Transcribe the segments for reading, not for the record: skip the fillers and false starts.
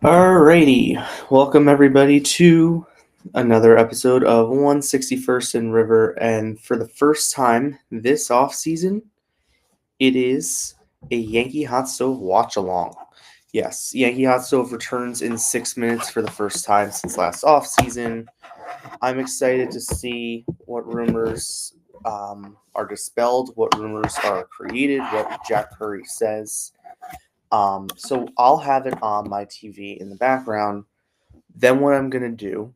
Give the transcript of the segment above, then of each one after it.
Alrighty, welcome everybody to another episode of 161st and River. And for the first time this off season, it is a Yankee Hot Stove watch along. Yes, Yankee Hot Stove returns in 6 minutes for the first time since last off season. I'm excited to see what rumors are dispelled, what rumors are created, what Jack Curry says. So I'll have it on my TV in the background. Then what I'm gonna do,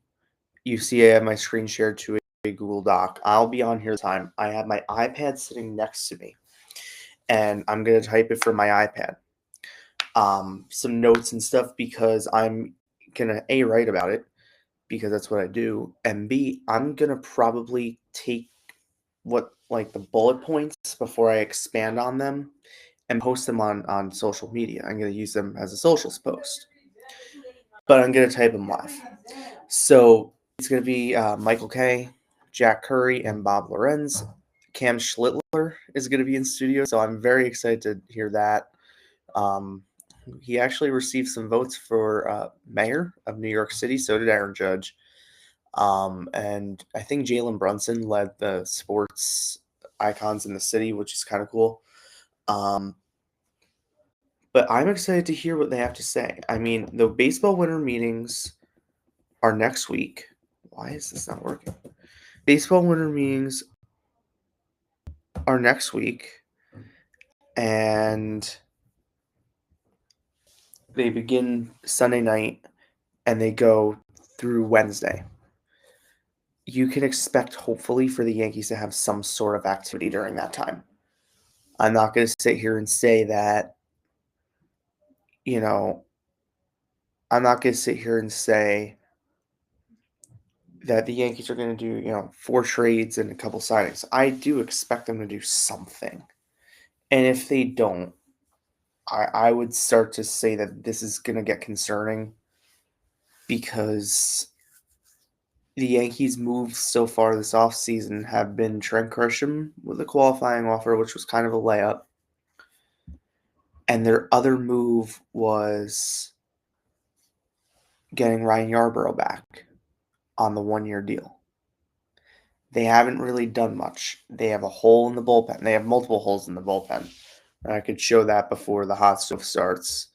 you see I have my screen shared to a Google Doc. I'll be on here the time. I have my iPad sitting next to me, and I'm gonna type it from my iPad. Some notes and stuff because I'm gonna A, write about it because that's what I do, and B, I'm gonna probably take what like the bullet points before I expand on them and post them on social media. I'm gonna use them as a socials post, but I'm gonna type them live. So it's going to be Michael Kay, Jack Curry, and Bob Lorenz. Cam Schlittler is going to be in studio, so I'm very excited to hear that. He actually received some votes for mayor of New York City. So did Aaron Judge. And I think Jalen Brunson led the sports icons in the city, which is kind of cool. But I'm excited to hear what they have to say. I mean, the baseball winter meetings are next week. Why is this not working? Baseball winter meetings are next week, and they begin Sunday night and they go through Wednesday. You can expect, hopefully, for the Yankees to have some sort of activity during that time. I'm not going to sit here and say that, you know, I'm not going to sit here and say that the Yankees are going to do, 4 trades and a couple signings. I do expect them to do something. And if they don't, I would start to say that this is going to get concerning because the Yankees' moves so far this offseason have been Trent Grisham with a qualifying offer, which was kind of a layup. And their other move was getting Ryan Yarbrough back on the 1-year deal. They haven't really done much. They have a hole in the bullpen. They have multiple holes in the bullpen. And I could show that before the hot stove starts.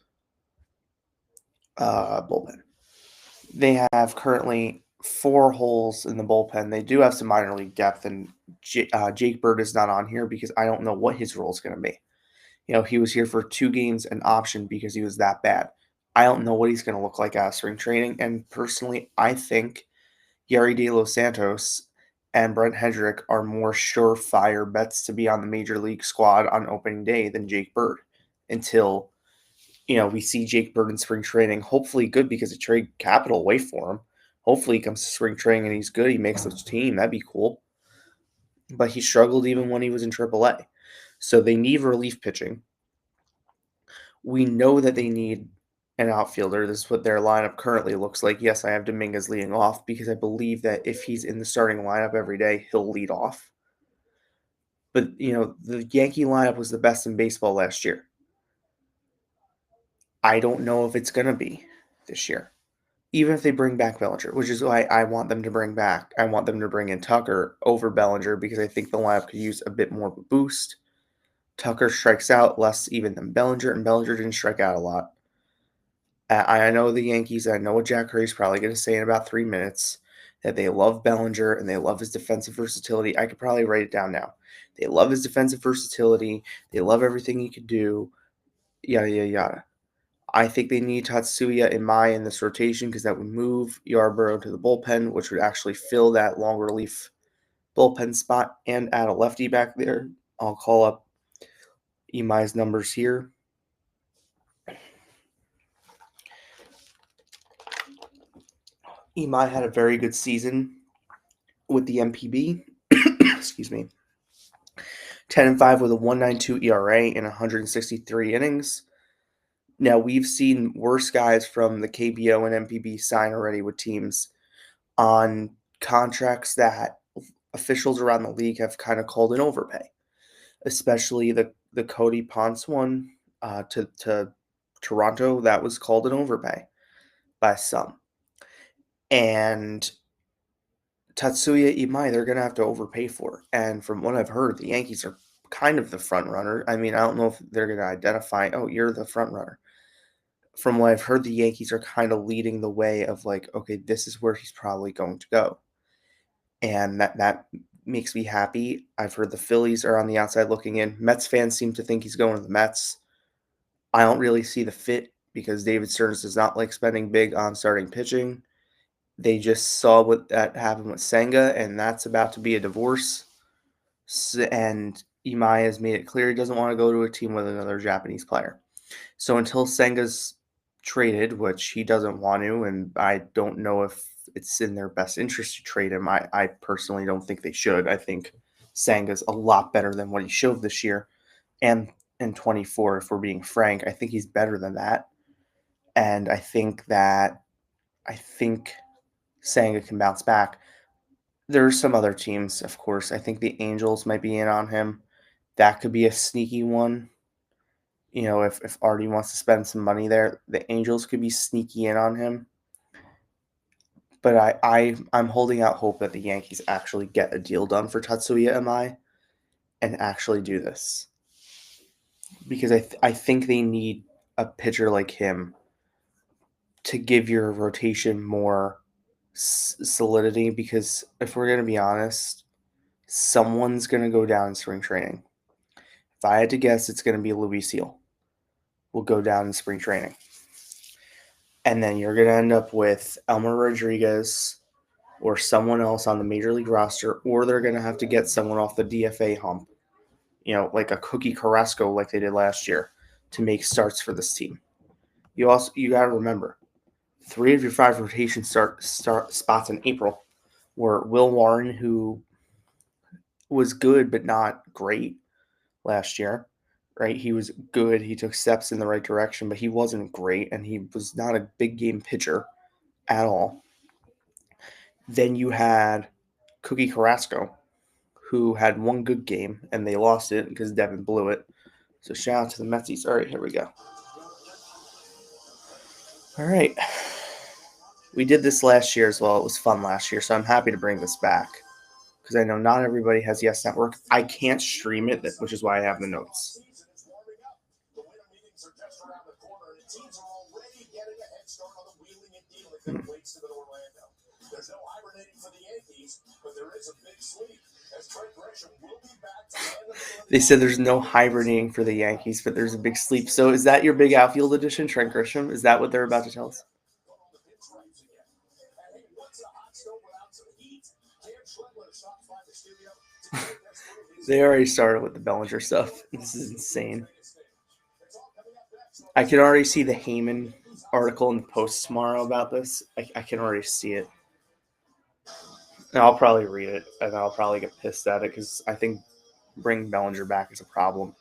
Bullpen. They have currently 4 holes in the bullpen. They do have some minor league depth, and Jake Bird is not on here because I don't know what his role is going to be. He was here for 2 games, an option because he was that bad. I don't know what he's going to look like out of spring training, and personally, I think Yari De Los Santos and Brent Hedrick are more surefire bets to be on the major league squad on opening day than Jake Bird until we see Jake Bird in spring training. Hopefully good because they trade capital away for him. Hopefully he comes to spring training and he's good. He makes the team. That'd be cool. But he struggled even when he was in AAA. So they need relief pitching. We know that they need an outfielder. This is what their lineup currently looks like. Yes, I have Dominguez leading off because I believe that if he's in the starting lineup every day, he'll lead off. But, the Yankee lineup was the best in baseball last year. I don't know if it's going to be this year. Even if they bring back Bellinger, which is why I want them to bring in Tucker over Bellinger because I think the lineup could use a bit more of a boost. Tucker strikes out less even than Bellinger, and Bellinger didn't strike out a lot. I know the Yankees, I know what Jack Curry's probably going to say in about 3 minutes, that they love Bellinger and they love his defensive versatility. I could probably write it down now. They love his defensive versatility. They love everything he could do, yada, yada, yada. I think they need Tatsuya Imai in this rotation because that would move Yarbrough to the bullpen, which would actually fill that long relief bullpen spot and add a lefty back there. I'll call up Imai's numbers here. Imai had a very good season with the MPB. Excuse me. 10-5 with a 1.92 ERA in 163 innings. Now, we've seen worse guys from the KBO and MPB sign already with teams on contracts that officials around the league have kind of called an overpay, especially the Cody Ponce one to Toronto, that was called an overpay by some. And Tatsuya Imai, they're going to have to overpay for. And from what I've heard, the Yankees are kind of the front runner. I mean, I don't know if they're going to identify, oh, you're the front runner. From what I've heard, the Yankees are kind of leading the way of like, okay, this is where he's probably going to go. And that makes me happy. I've heard the Phillies are on the outside looking in. Mets fans seem to think he's going to the Mets. I don't really see the fit because David Stearns does not like spending big on starting pitching. They just saw what that happened with Senga, and that's about to be a divorce. And Imai has made it clear he doesn't want to go to a team with another Japanese player. So until Senga's traded, which he doesn't want to, and I don't know if it's in their best interest to trade him. I personally don't think they should. I think Senga's a lot better than what he showed this year. And in 24, if we're being frank, I think he's better than that. And I think Senga can bounce back. There's some other teams, of course. I think the Angels might be in on him. That could be a sneaky one. You know, if Artie wants to spend some money there, the Angels could be sneaky in on him. But I'm holding out hope that the Yankees actually get a deal done for Tatsuya Imai and actually do this. Because I think they need a pitcher like him to give your rotation more solidity, because if we're going to be honest, someone's going to go down in spring training. If I had to guess, it's going to be Luis Seal will go down in spring training. And then you're going to end up with Elmer Rodriguez or someone else on the major league roster, or they're going to have to get someone off the DFA hump, you know, like a Cookie Carrasco like they did last year, to make starts for this team. You got to remember, 3 of your 5 rotation start spots in April were Will Warren, who was good but not great last year, right? He was good. He took steps in the right direction, but he wasn't great, and he was not a big game pitcher at all. Then you had Cookie Carrasco, who had one good game, and they lost it because Devin blew it. So shout out to the Metsies. All right, here we go. All right. We did this last year as well. It was fun last year, so I'm happy to bring this back because I know not everybody has Yes Network. I can't stream it, which is why I have the notes. There's no hibernating for the Yankees, but there is a big sleep, as Trent Grisham will be back to land. They said there's no hibernating for the Yankees, but there's a big sleep. So is that your big outfield edition, Trent Grisham? Is that what they're about to tell us? They already started with the Bellinger stuff. This is insane. I can already see the Heyman article in the Post tomorrow about this. I can already see it. And I'll probably read it, and I'll probably get pissed at it because I think bringing Bellinger back is a problem.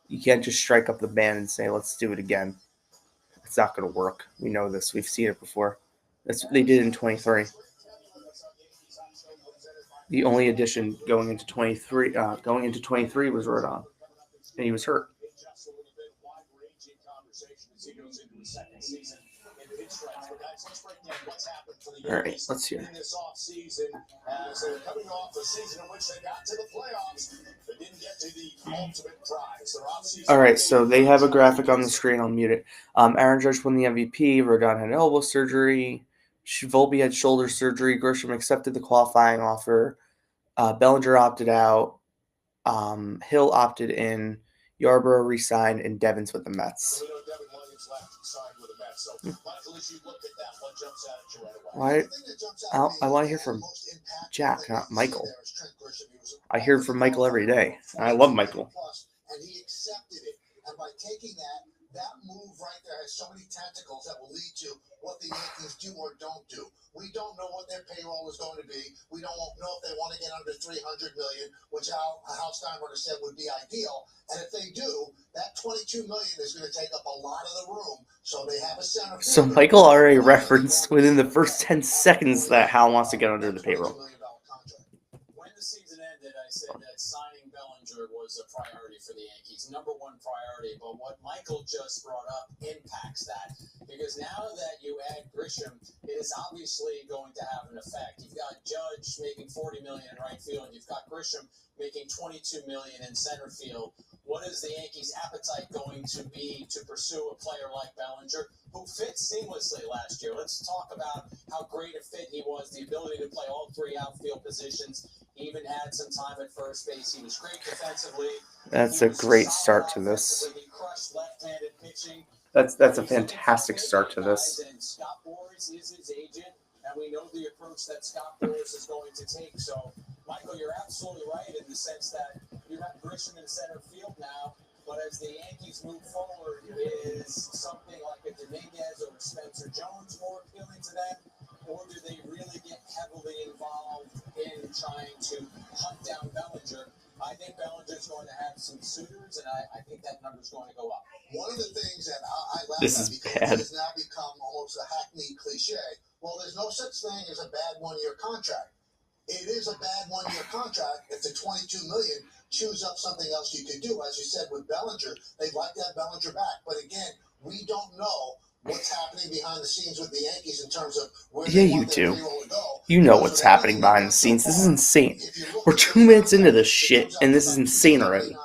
You can't just strike up the band and say, let's do it again. It's not going to work. We know this. We've seen it before. That's what they did in 23. The only addition going into 23 was Rodon, and he was hurt. All right, let's hear. All right, so they have a graphic on the screen. I'll mute it. Aaron Judge won the MVP. Rodon had elbow surgery. Volpe had shoulder surgery. Grisham accepted the qualifying offer. Bellinger opted out. Hill opted in. Yarbrough re-signed, and Devins with the Mets. Why? I want to hear from Jack, not Michael. I hear from Michael every day. I love Michael. And he accepted it. And by taking that move right there has so many tentacles that will lead to what the Yankees do or don't do. We don't know what their payroll is going to be. We don't know if they want to get under $300 million, which Hal Steinbrenner said would be ideal. And if they do, that $22 million is going to take up a lot of the room. So they have a center. So Michael already referenced within the first 10 seconds that Hal wants to get under the payroll. When the season ended, I said that signing Bellinger was a priority for the Yankees. Yankees' number one priority, but what Michael just brought up impacts that. Because now that you add Grisham, it is obviously going to have an effect. You've got Judge making $40 million in right field, and you've got Grisham making $22 million in center field. What is the Yankees' appetite going to be to pursue a player like Bellinger, who fit seamlessly last year? Let's talk about how great a fit he was, the ability to play all three outfield positions. He even had some time at first base. He was great defensively. That's a great start to this. He crushed left-handed pitching. That's a fantastic start to this. And Scott Boras is his agent, and we know the approach that Scott Boras is going to take. So, Michael, you're absolutely right in the sense that you have Grisham in center field now, but as the Yankees move forward, is something like a Dominguez or Spencer Jones more appealing to them, or do they really get heavily involved in trying to hunt down Bellinger? I think Bellinger's going to have some suitors, and I think that number's going to go up. One of the things that I laugh This at is because bad. it has now become almost a hackneyed cliche. Well, there's no such thing as a bad one-year contract. It is a bad one-year contract if the $22 million chews up something else you could do. As you said with Bellinger, they'd like to have Bellinger back. But again, we don't know what's happening behind the scenes with the Yankees in terms of where they want their payroll to go. You know what's happening behind the scenes. This is insane. We're 2 minutes into this shit, and this is insane already.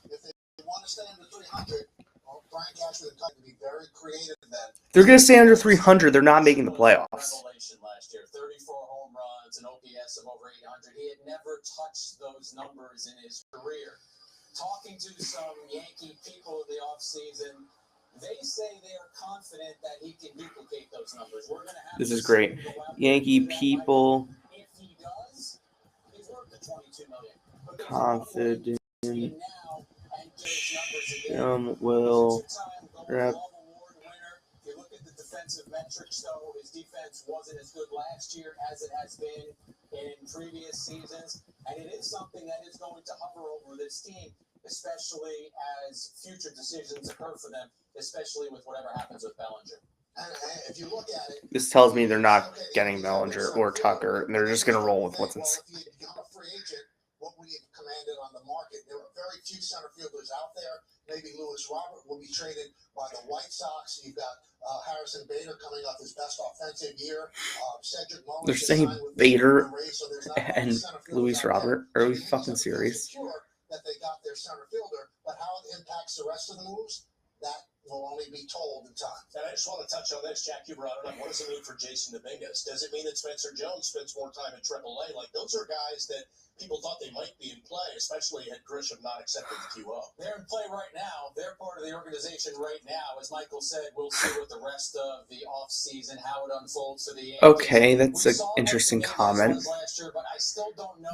If they want to stay under 300, well, Brian Cashman and company be very creative then. They're going to stay under 300. They're not making the playoffs. Revelation last year, 34 home runs, an OPS of over 800. He had never touched those numbers in his career. Talking to some Yankee people in the offseason, they say they are confident that he can duplicate those numbers. We're going to have This is great. Yankee people if he does, he's worth the $22 million. confident will rep. If you look at the defensive metrics, though, his defense wasn't as good last year as it has been in previous seasons, and it is something that is going to hover over this team, especially as future decisions occur for them, especially with whatever happens with Bellinger. And if you look at it, This tells me they're not getting Bellinger or Tucker, and they're just going to roll with what's inside. Well, if you become a free agent, what would you have commanded on the market? There are very few center fielders out there. Maybe Lewis Robert will be traded by the White Sox. You've got Harrison Bader coming off his best offensive year. Cedric Mullins. They're saying Bader and Luis Robert. Are we fucking serious? That they got their center fielder, but how it impacts the rest of the moves, that will only be told in time. And I just want to touch on this. Jack, you brought it up. What does it mean for Jason Dominguez? Does it mean that Spencer Jones spends more time in AAA? Like, those are guys that people thought they might be in play, especially had Grisham not accepted the QO. They're in play right now. They're part of the organization right now. As Michael said, we'll see what the rest of the offseason, how it unfolds for the Yankees. Okay, that's an interesting comment.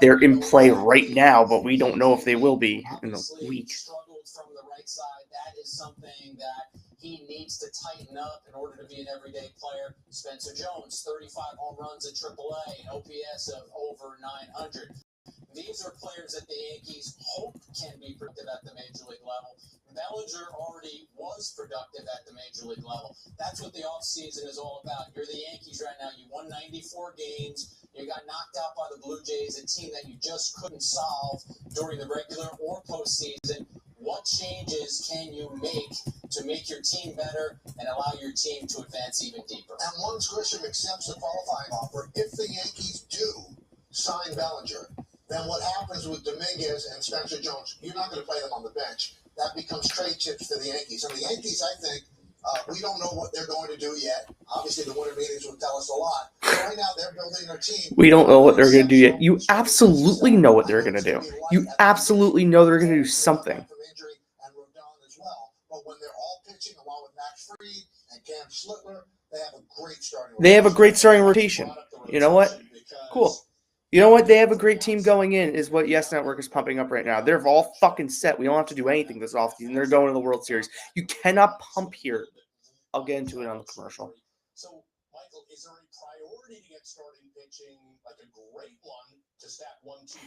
They're in play right now, but we don't know if they will be in a week. Struggled from the right side. That is something that he needs to tighten up in order to be an everyday player. Spencer Jones, 35 home runs at AAA, an OPS of over 900. These are players that the Yankees hope can be productive at the major league level. Bellinger already was productive at the major league level. That's what the offseason is all about. You're the Yankees right now. You won 94 games. You got knocked out by the Blue Jays, a team that you just couldn't solve during the regular or postseason. What changes can you make your team better and allow your team to advance even deeper? And once Grisham accepts the qualifying offer, if the Yankees do sign Bellinger, then what happens with Dominguez and Spencer Jones? You're not going to play them on the bench. That becomes trade chips for the Yankees. And the Yankees, I think, we don't know what they're going to do yet. Obviously, the winter meetings will tell us a lot. But right now, they're building their team. We don't know what they're going to do yet. You absolutely know what they're going to do. You absolutely know they're going to do something. But when they're all pitching, along with Max Fried and Cam Slitler, they have a great starting rotation. They have a great starting rotation. You know what? Cool. You know what? They have a great team going in, is what Yes Network is pumping up right now. They're all fucking set. We don't have to do anything this offseason. They're going to the World Series. You cannot pump here. I'll get into it on the commercial. So, Michael, is there a priority to get starting pitching, like a great one, to stack 1, 2,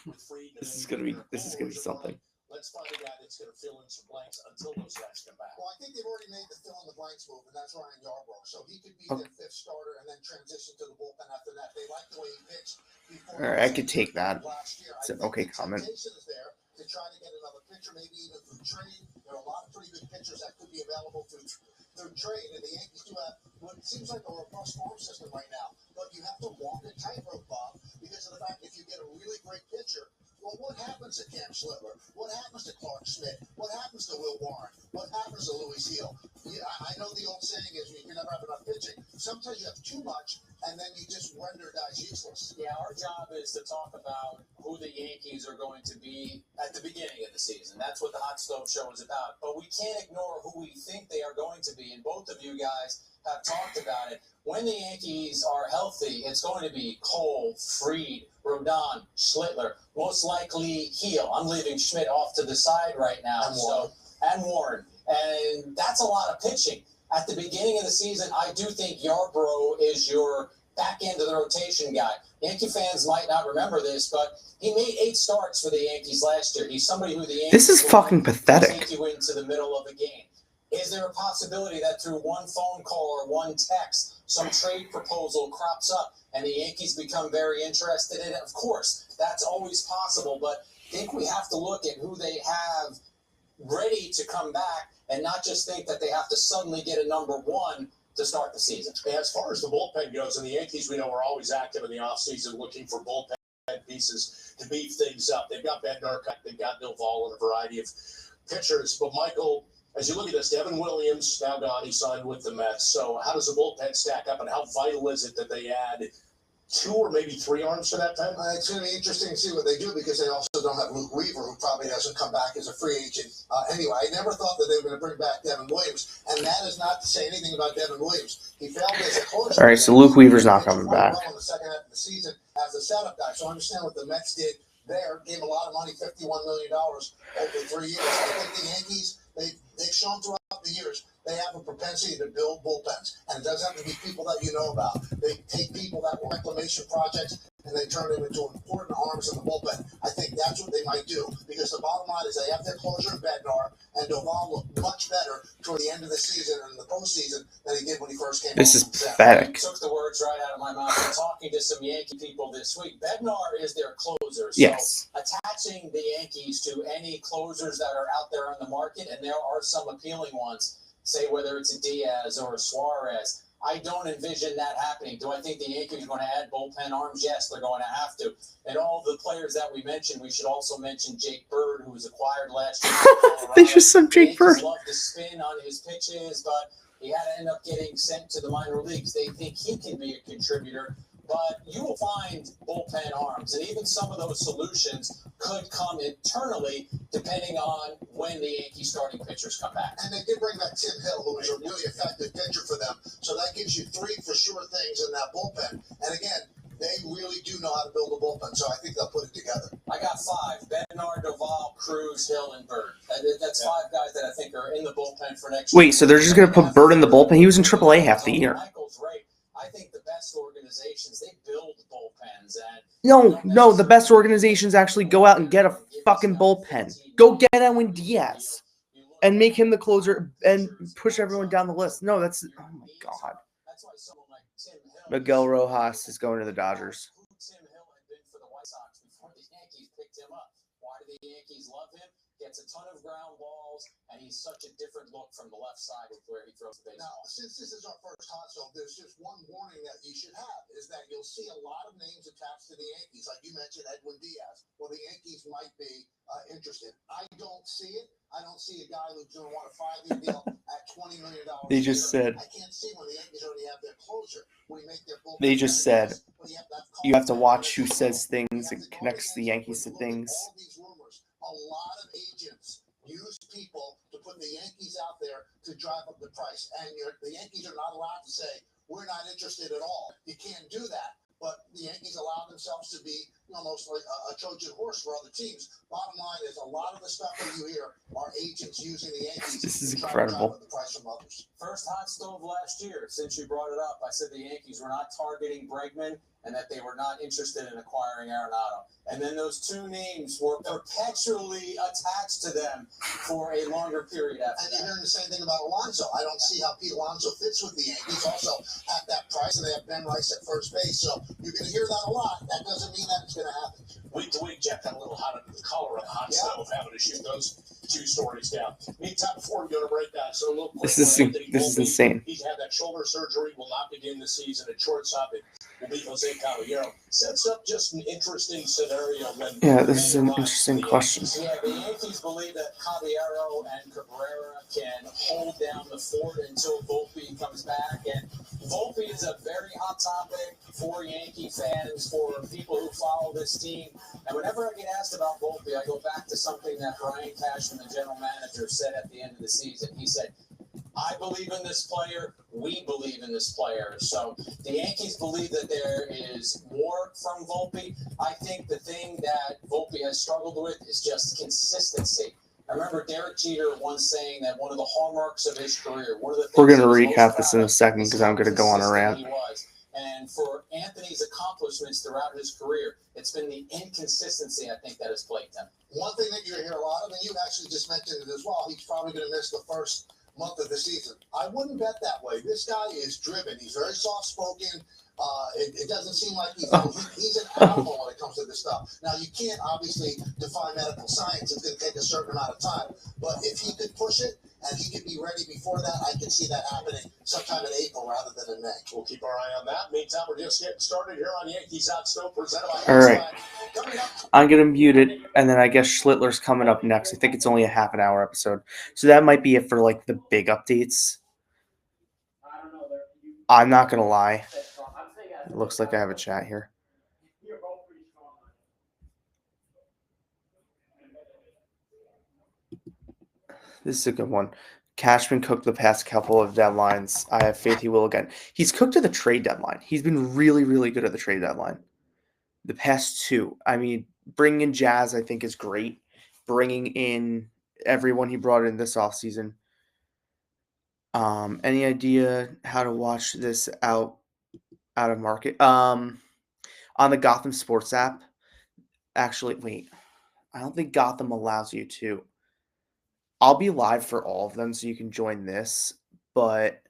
3 with Fried? This is gonna be something. Let's find a guy that's going to fill in some blanks until those guys come back. Well, I think they've already made the fill in the blanks move, and that's Ryan Yarbrough. So he could be their fifth starter and then transition to the bullpen after that. They like the way he pitched before. All right, I could take that. It's an okay comment. Is there to try to get another pitcher, maybe even through trade. There are a lot of pretty good pitchers that could be available through trade, and the Yankees do have what seems like a robust farm system right now. But you have to walk a tightrope, Bob, because of the fact if you get a really great pitcher, well, what happens to Cam Schlittler? What happens to Clark Schmidt? What happens to Will Warren? What happens to Louis Heel? Yeah, I know the old saying is you can never have enough pitching. Sometimes you have too much, and then you just render guys useless. Yeah, our job is to talk about who the Yankees are going to be at the beginning of the season. That's what the Hot Stove Show is about. But we can't ignore who we think they are going to be, and both of you guys have talked about it. When the Yankees are healthy, it's going to be Cole, Fried, Rodon, Schlittler, most likely Heel. I'm leaving Schmidt off to the side right now. And Warren. And that's a lot of pitching. At the beginning of the season, I do think Yarbrough is your back end of the rotation guy. Yankee fans might not remember this, but he made 8 starts for the Yankees last year. He's somebody who the Yankees This is fucking pathetic. Take you into the middle of a game. Is there a possibility that through one phone call or one text, some trade proposal crops up and the Yankees become very interested in it? Of course, that's always possible, but I think we have to look at who they have ready to come back and not just think that they have to suddenly get a number one to start the season. As far as the bullpen goes, and the Yankees, we know, are always active in the offseason looking for bullpen pieces to beef things up. They've got Bednar, they've got Duvall, and a variety of pitchers. But, Michael, as you look at this, Devin Williams, now gone, he signed with the Mets. So how does the bullpen stack up, and how vital is it that they add 2 or maybe 3 arms for that time? It's going to be interesting to see what they do because they also don't have Luke Weaver, who probably doesn't come back as a free agent. Anyway, I never thought that they were going to bring back Devin Williams, and that is not to say anything about Devin Williams. He failed as a closer. All right, so Luke Weaver's not coming back. Well in the second half of the season as a setup guy. So I understand what the Mets did there. Gave a lot of money, $51 million over 3 years. I think the Yankees, they've shown throughout the years they have a propensity to build bullpens. And it doesn't have to be people that you know about. They take people that were reclamation projects and they turn them into important arms in the bullpen. I think that's what they might do. Because the bottom line is they have their closer in Bednar, and Duvall looked much better toward the end of the season and in the postseason than he did when he first came. This is pathetic. You took the words right out of my mouth. I'm talking to some Yankee people this week. Bednar is their closer. So yes. Attaching the Yankees to any closers that are out there on the market, and there are some appealing ones, say whether it's a Diaz or a Suarez, I don't envision that happening. Do I think the Yankees are going to add bullpen arms? Yes, they're going to have to. And all the players that we mentioned, we should also mention Jake Bird, who was acquired last year. They just said Jake Bird. The Yankees love to spin on his pitches, but he had to end up getting sent to the minor leagues. They think he can be a contributor. But you will find bullpen arms, and even some of those solutions could come internally depending on when the Yankees starting pitchers come back. And they did bring back Tim Hill, who was a really effective pitcher for them. So that gives you 3 for sure things in that bullpen. And again, they really do know how to build a bullpen, so I think they'll put it together. I got 5. Bednar, Duvall, Cruz, Hill, and Bird. That's 5 guys that I think are in the bullpen for next year. Wait, so they're just going to put Bird in the bullpen? He was in AAA half the year. Michael's right. I think the best organizations, they build bullpens. And no, the best organizations actually go out and get a fucking bullpen. Go get Edwin Diaz and make him the closer and push everyone down the list. No, that's, oh my God. Miguel Rojas is going to the Dodgers. Tim Hill had been for the White Sox before the Yankees picked him up. Why do the Yankees love him? Gets a ton of ground balls, and he's such a different look from the left side with where he throws the baseball. Now, since this is our first hot stove, there's just one warning that you should have, is that you'll see a lot of names attached to the Yankees. Like you mentioned, Edwin Diaz. Well, the Yankees might be interested. I don't see it. I don't see a guy who's going to want a 5-year deal at $20 million. They just said. I can't see when the Yankees already have their closer. When you make their bullpen. They just said. You have to watch who says things and connects the Yankees to things. All these rumors, a lot of agents use people to put the Yankees out there to drive up the price. And the Yankees are not allowed to say, we're not interested at all. You can't do that. But the Yankees allow themselves to be almost like a Trojan horse for other teams. Bottom line is a lot of the stuff that you hear are agents using the Yankees This is to try incredible. to drive up the price from others. First hot stove last year, since you brought it up, I said the Yankees were not targeting Bregman and that they were not interested in acquiring Arenado. And then those 2 names were perpetually attached to them for a longer period after And that. you're hearing the same thing about Alonso. I don't see how Pete Alonso fits with the Yankees also at that price, and they have Ben Rice at first base. So you're going to hear that a lot. That doesn't mean that it's going to happen. Week to week, Jeff got a little hot under the collar on the hot stove, having to shoot those two stories down. Meantime, before we go to breakdown, so a little quick. This is insane. He's had that shoulder surgery, will not begin the season at shortstop. It will be Jose Caballero. Sets up just an interesting scenario when. Yeah, this is an interesting question. Yeah, the Yankees believe that Caballero and Cabrera can hold down the fort until Volpe comes back. And Volpe is a very hot topic for Yankee fans, for people who follow this team. And whenever I get asked about Volpe, I go back to something that Brian Cashman, the general manager, said at the end of the season. He said, I believe in this player. We believe in this player. So the Yankees believe that there is more from Volpe. I think the thing that Volpe has struggled with is just consistency. I remember Derek Jeter once saying that one of the hallmarks of his career, one of the things We're going to recap this in a second because I'm going to go on a rant. And for Anthony's accomplishments throughout his career, it's been the inconsistency, I think, that has plagued him. One thing that you hear a lot of, and you actually just mentioned it as well, he's probably going to miss the first month of the season. I wouldn't bet that way. This guy is driven. He's very soft-spoken. It doesn't seem like he's an animal when it comes to this stuff. Now, you can't obviously define medical science. It's going to take a certain amount of time. But if he could push it and he could be ready before that, I can see that happening sometime in April rather than in May. We'll keep our eye on that. Meantime, we're just getting started here on Yankees Hot Stove, presented by All right. I'm going to mute it, and then I guess Schlittler's coming up next. I think it's only a half an hour episode. So that might be it for, like, the big updates. I'm not going to lie. It looks like I have a chat here. This is a good one. Cashman cooked the past couple of deadlines. I have faith he will again. He's cooked at the trade deadline. He's been really, really good at the trade deadline. The past two. I mean, bringing in Jazz, I think, is great. Bringing in everyone he brought in this offseason. Any idea how to watch this out of market? On the Gotham Sports app. Actually, wait. I don't think Gotham allows you to. I'll be live for all of them, so you can join this. But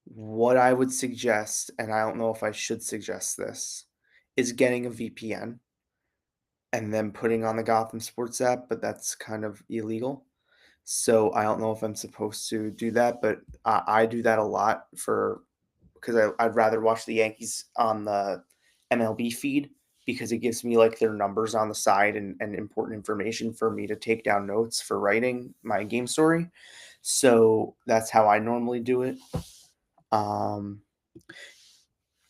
what I would suggest, and I don't know if I should suggest this, is getting a VPN and then putting on the Gotham Sports app, but that's kind of illegal. So I don't know if I'm supposed to do that, but I do that a lot because I'd rather watch the Yankees on the MLB feed because it gives me like their numbers on the side and important information for me to take down notes for writing my game story. So that's how I normally do it.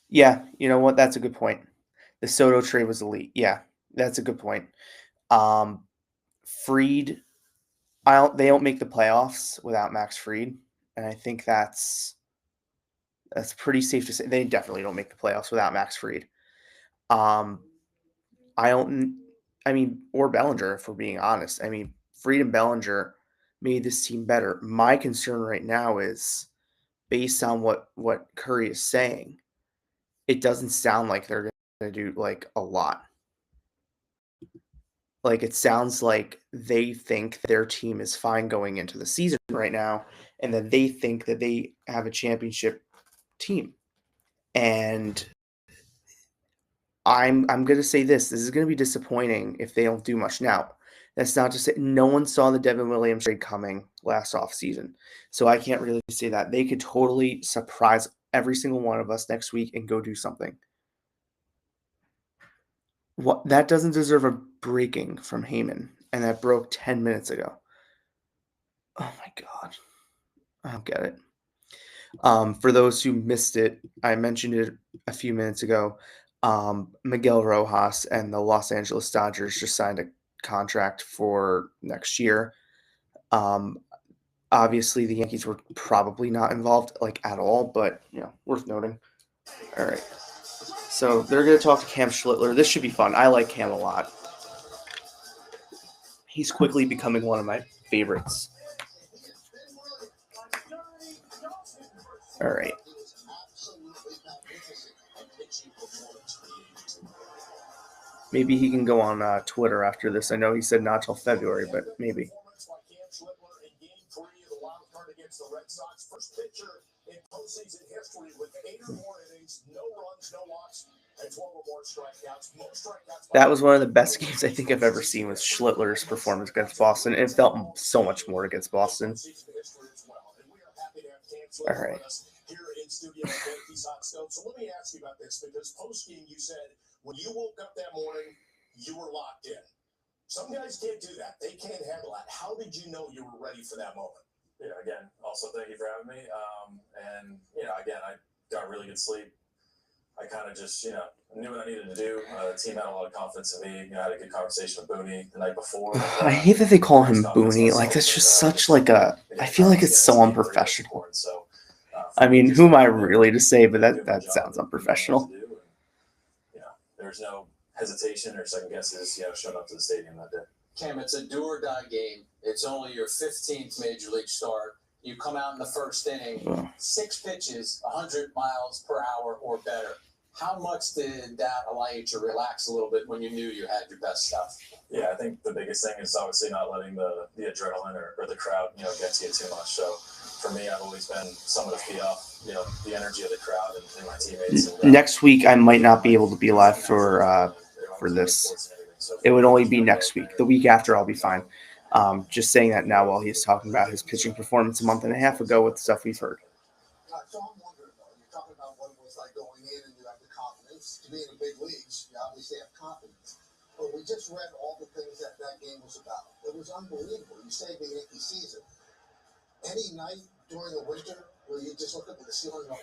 Yeah, you know what? That's a good point. The Soto trade was elite. Yeah, that's a good point. Fried, they don't make the playoffs without Max Fried, and I think that's pretty safe to say. They definitely don't make the playoffs without Max Fried. Or Bellinger, if we're being honest. I mean, Fried and Bellinger made this team better. My concern right now is, based on what Curry is saying, it doesn't sound like they're going to do like a lot. Like, it sounds like they think their team is fine going into the season right now, and that they think that they have a championship team. And I'm going to say this is going to be disappointing if they don't do much now. That's not to say no one saw the Devin Williams trade coming last offseason. So I can't really say that. They could totally surprise every single one of us next week and go do something. What that doesn't deserve a breaking from Heyman, and that broke 10 minutes ago. Oh my God. I don't get it. For those who missed it, I mentioned it a few minutes ago. Miguel Rojas and the Los Angeles Dodgers just signed a contract for next year. Obviously, the Yankees were probably not involved at all, but worth noting. All right. So they're going to talk to Cam Schlittler. This should be fun. I like Cam a lot. He's quickly becoming one of my favorites. All right. Maybe he can go on Twitter after this. I know he said not till February, but maybe. First pitcher in postseason history with 8 or more innings, no runs, no walks, and 12 or more strikeouts. Most strikeouts. That was one of the best games I think I've ever seen, was Schlittler's performance against Boston. It felt so much more against Boston. All right. Here in studio at Yankees Hot Stove. So let me ask you about this, because post game you said when you woke up that morning, you were locked in. Some guys can't do that. They can't handle that. How did you know you were ready for that moment? Yeah, again, also thank you for having me. And, again, I got really good sleep. I kind of just, knew what I needed to do. The team had a lot of confidence in me. I had a good conversation with Booney the night before. I hate that they call him Booney. Like, that's just such like a. I feel like it's so unprofessional. I mean, who am I really to say? But that sounds unprofessional. There's no hesitation or second guesses. Showing up to the stadium that day. Cam, it's a do or die game. It's only your 15th major league start. You come out in the first inning, 6 pitches, 100 miles per hour or better. How much did that allow you to relax a little bit when you knew you had your best stuff? Yeah, I think the biggest thing is obviously not letting the adrenaline or the crowd, get to you too much. So for me, I've always been someone to feed off, the energy of the crowd and my teammates. And, next week, I might not be able to be live for this. It would only be next week. The week after, I'll be fine. Just saying that now while he's talking about his pitching performance a month and a half ago with stuff we've heard. So I'm wondering, though, you're talking about what it was like going in and you have the confidence. To be in the big leagues, you obviously have confidence. But we just read all the things that game was about. It was unbelievable. You saved the Yankee season. Any night during the winter where you just look up at the ceiling and go,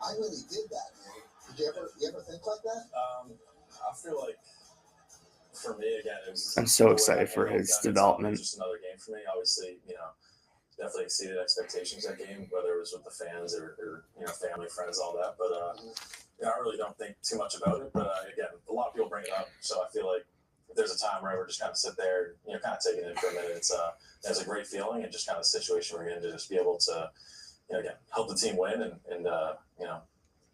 I really did that, man. Did you ever think like that? I feel like, for me, again, it was. I'm so excited for his development. Just another game for me. Obviously, definitely exceeded expectations that game, whether it was with the fans or family, friends, all that. But I really don't think too much about it. But again, a lot of people bring it up, so I feel like if there's a time where I ever just kind of sit there, kind of take it in for a minute, it's a great feeling, and just kind of a situation we're in to just be able to, again, help the team win and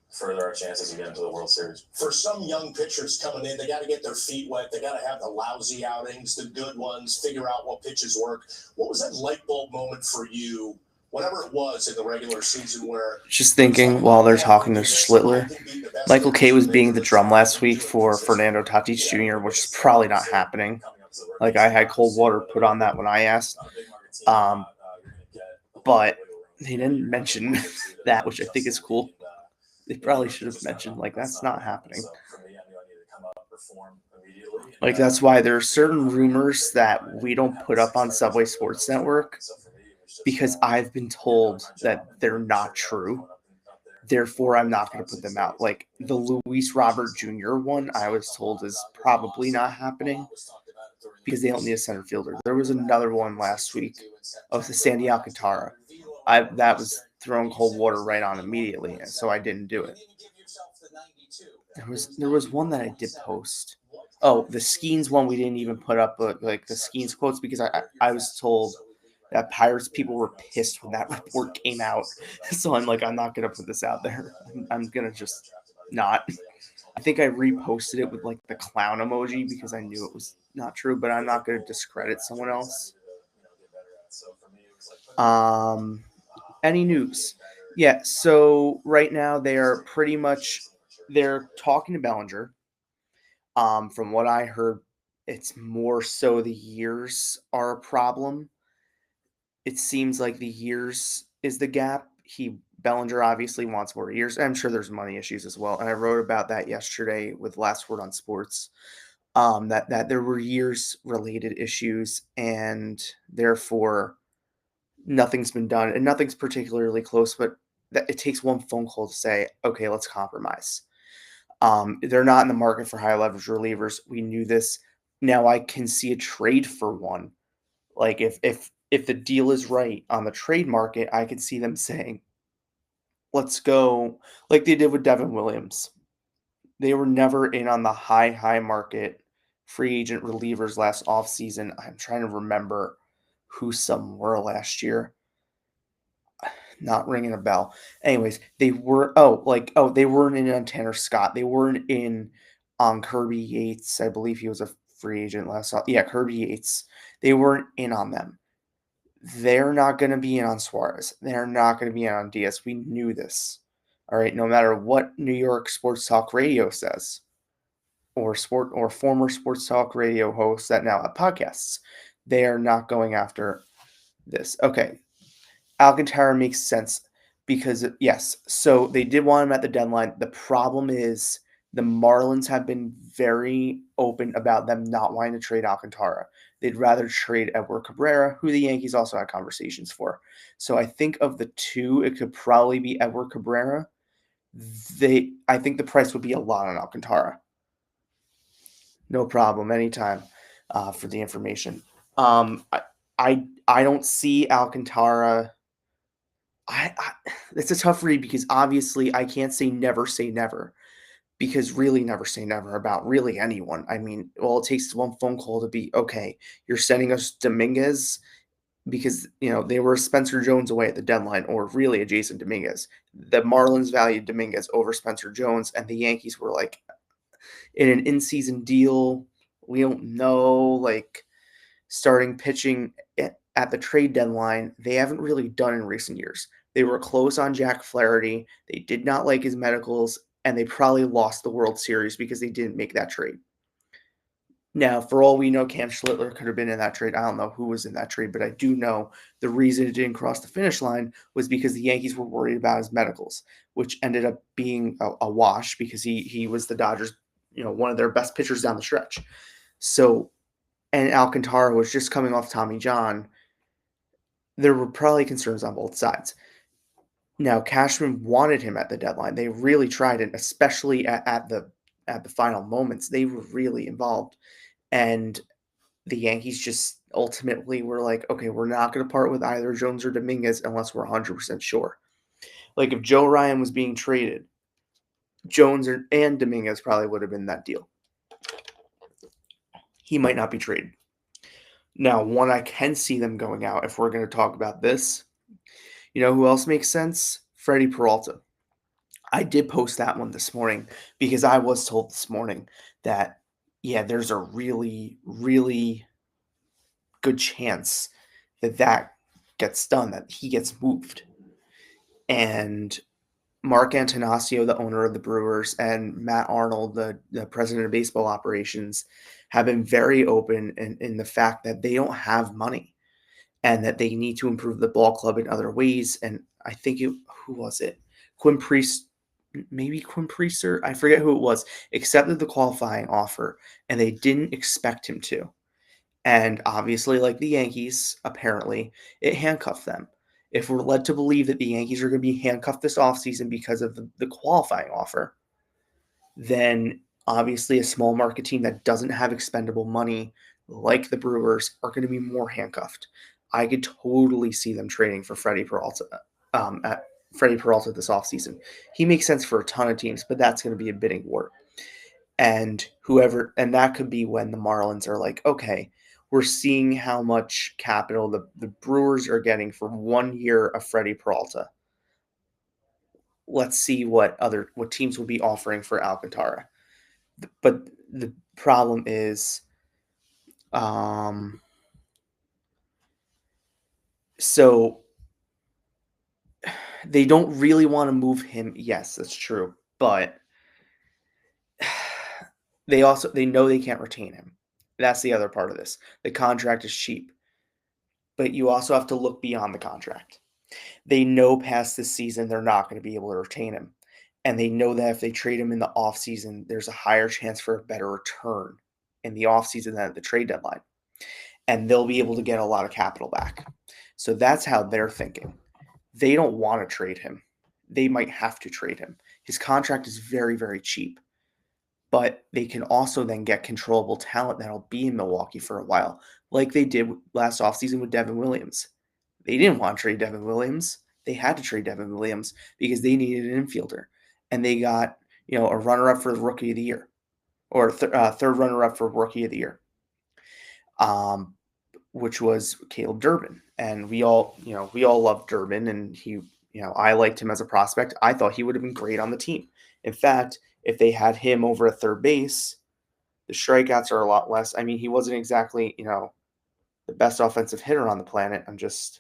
further our chances to get into the World Series. For some young pitchers coming in, they got to get their feet wet. They got to have the lousy outings, the good ones, figure out what pitches work. What was that light bulb moment for you, whatever it was in the regular season, where just thinking while they're talking to Schlittler, Michael K was being the drum last week for Fernando Tatis Jr., which is probably not happening. Like, I had cold water put on that when I asked. But they didn't mention that, which I think is cool. They probably should have mentioned, like, that's not happening. Like, that's why there are certain rumors that we don't put up on Subway Sports Network, because I've been told that they're not true. Therefore, I'm not going to put them out. Like, the Luis Robert Jr. one, I was told is probably not happening because they don't need a center fielder. There was another one last week of the Sandy Alcantara. That was throwing cold water right on immediately, and so I didn't do it. There was one that I did post. Oh, the Skeens one we didn't even put up, but like the Skeens quotes, because I was told that Pirates people were pissed when that report came out. So I'm like, I'm not gonna put this out there. I'm gonna just not. I think I reposted it with like the clown emoji because I knew it was not true, but I'm not gonna discredit someone else. Any news? Yeah, so right now they're talking to Bellinger. From what I heard, it's more so the years are a problem. It seems like the years is the gap. Bellinger obviously wants more years. I'm sure there's money issues as well. And I wrote about that yesterday with Last Word on Sports. That there were years related issues, and therefore nothing's been done, and nothing's particularly close, but that it takes one phone call to say, okay, let's compromise. They're not in the market for high leverage relievers. We knew this. Now I can see a trade for one. Like, if the deal is right on the trade market, I could see them saying, let's go, like they did with Devin Williams. They were never in on the high market free agent relievers last offseason. I'm trying to remember who some were last year. Not ringing a bell. Anyways, they were they weren't in on Tanner Scott. They weren't in on Kirby Yates. I believe he was a free agent last. Yeah, Kirby Yates. They weren't in on them. They're not going to be in on Suarez. They're not going to be in on Diaz. We knew this. All right, no matter what New York sports talk radio says, or former sports talk radio hosts that now have podcasts, they are not going after this. Okay, Alcantara makes sense because yes, so they did want him at the deadline. The problem is the Marlins have been very open about them not wanting to trade Alcantara. They'd rather trade Edward Cabrera, who the Yankees also had conversations for. So I think of the two, it could probably be Edward Cabrera. I think the price would be a lot on Alcantara. No problem, anytime for the information. I don't see Alcantara. I it's a tough read because obviously I can't say never because really never say never about really anyone. I mean, all it takes is one phone call to be okay. You're sending us Dominguez because they were Spencer Jones away at the deadline, or really a Jason Dominguez. The Marlins valued Dominguez over Spencer Jones, and the Yankees were like in an in-season deal. We don't know, like starting pitching at the trade deadline. They haven't really done in recent years. They were close on Jack Flaherty. They did not like his medicals, and they probably lost the World Series because they didn't make that trade. Now, for all we know, Cam Schlittler could have been in that trade. I don't know who was in that trade, but I do know the reason it didn't cross the finish line was because the Yankees were worried about his medicals, which ended up being a wash because he was the Dodgers, one of their best pitchers down the stretch. So, and Alcantara was just coming off Tommy John. There were probably concerns on both sides. Now, Cashman wanted him at the deadline. They really tried it, especially at the final moments. They were really involved. And the Yankees just ultimately were like, okay, we're not going to part with either Jones or Dominguez unless we're 100% sure. Like if Joe Ryan was being traded, Jones and Dominguez probably would have been that deal. He might not be traded. Now, one I can see them going out if we're going to talk about this. You know who else makes sense? Freddie Peralta. I did post that one this morning because I was told this morning that, yeah, there's a really, really good chance that gets done, that he gets moved. And Mark Antanasio, the owner of the Brewers, and Matt Arnold, the president of baseball operations, have been very open in the fact that they don't have money and that they need to improve the ball club in other ways. And I think who was it? Quinn Priester, I forget who it was, accepted the qualifying offer, and they didn't expect him to. And obviously, like the Yankees, apparently, it handcuffed them. If we're led to believe that the Yankees are going to be handcuffed this offseason because of the qualifying offer, then obviously a small market team that doesn't have expendable money like the Brewers are going to be more handcuffed. I could totally see them trading for Freddie Peralta this offseason. He makes sense for a ton of teams, but that's going to be a bidding war. And that could be when the Marlins are like, okay, we're seeing how much capital the Brewers are getting for 1 year of Freddie Peralta. Let's see what teams will be offering for Alcantara. But the problem is, so they don't really want to move him. Yes, that's true. But they know they can't retain him. That's the other part of this. The contract is cheap. But you also have to look beyond the contract. They know past this season they're not going to be able to retain him. And they know that if they trade him in the offseason, there's a higher chance for a better return in the offseason than at the trade deadline. And they'll be able to get a lot of capital back. So that's how they're thinking. They don't want to trade him. They might have to trade him. His contract is very, very cheap. But they can also then get controllable talent that'll be in Milwaukee for a while, like they did last offseason with Devin Williams. They didn't want to trade Devin Williams. They had to trade Devin Williams because they needed an infielder. And they got, a runner-up for the Rookie of the Year, or third runner-up for Rookie of the Year, which was Caleb Durbin. And we all loved Durbin, and he, I liked him as a prospect. I thought he would have been great on the team. In fact, if they had him over at third base, the strikeouts are a lot less. I mean, he wasn't exactly, the best offensive hitter on the planet. I'm just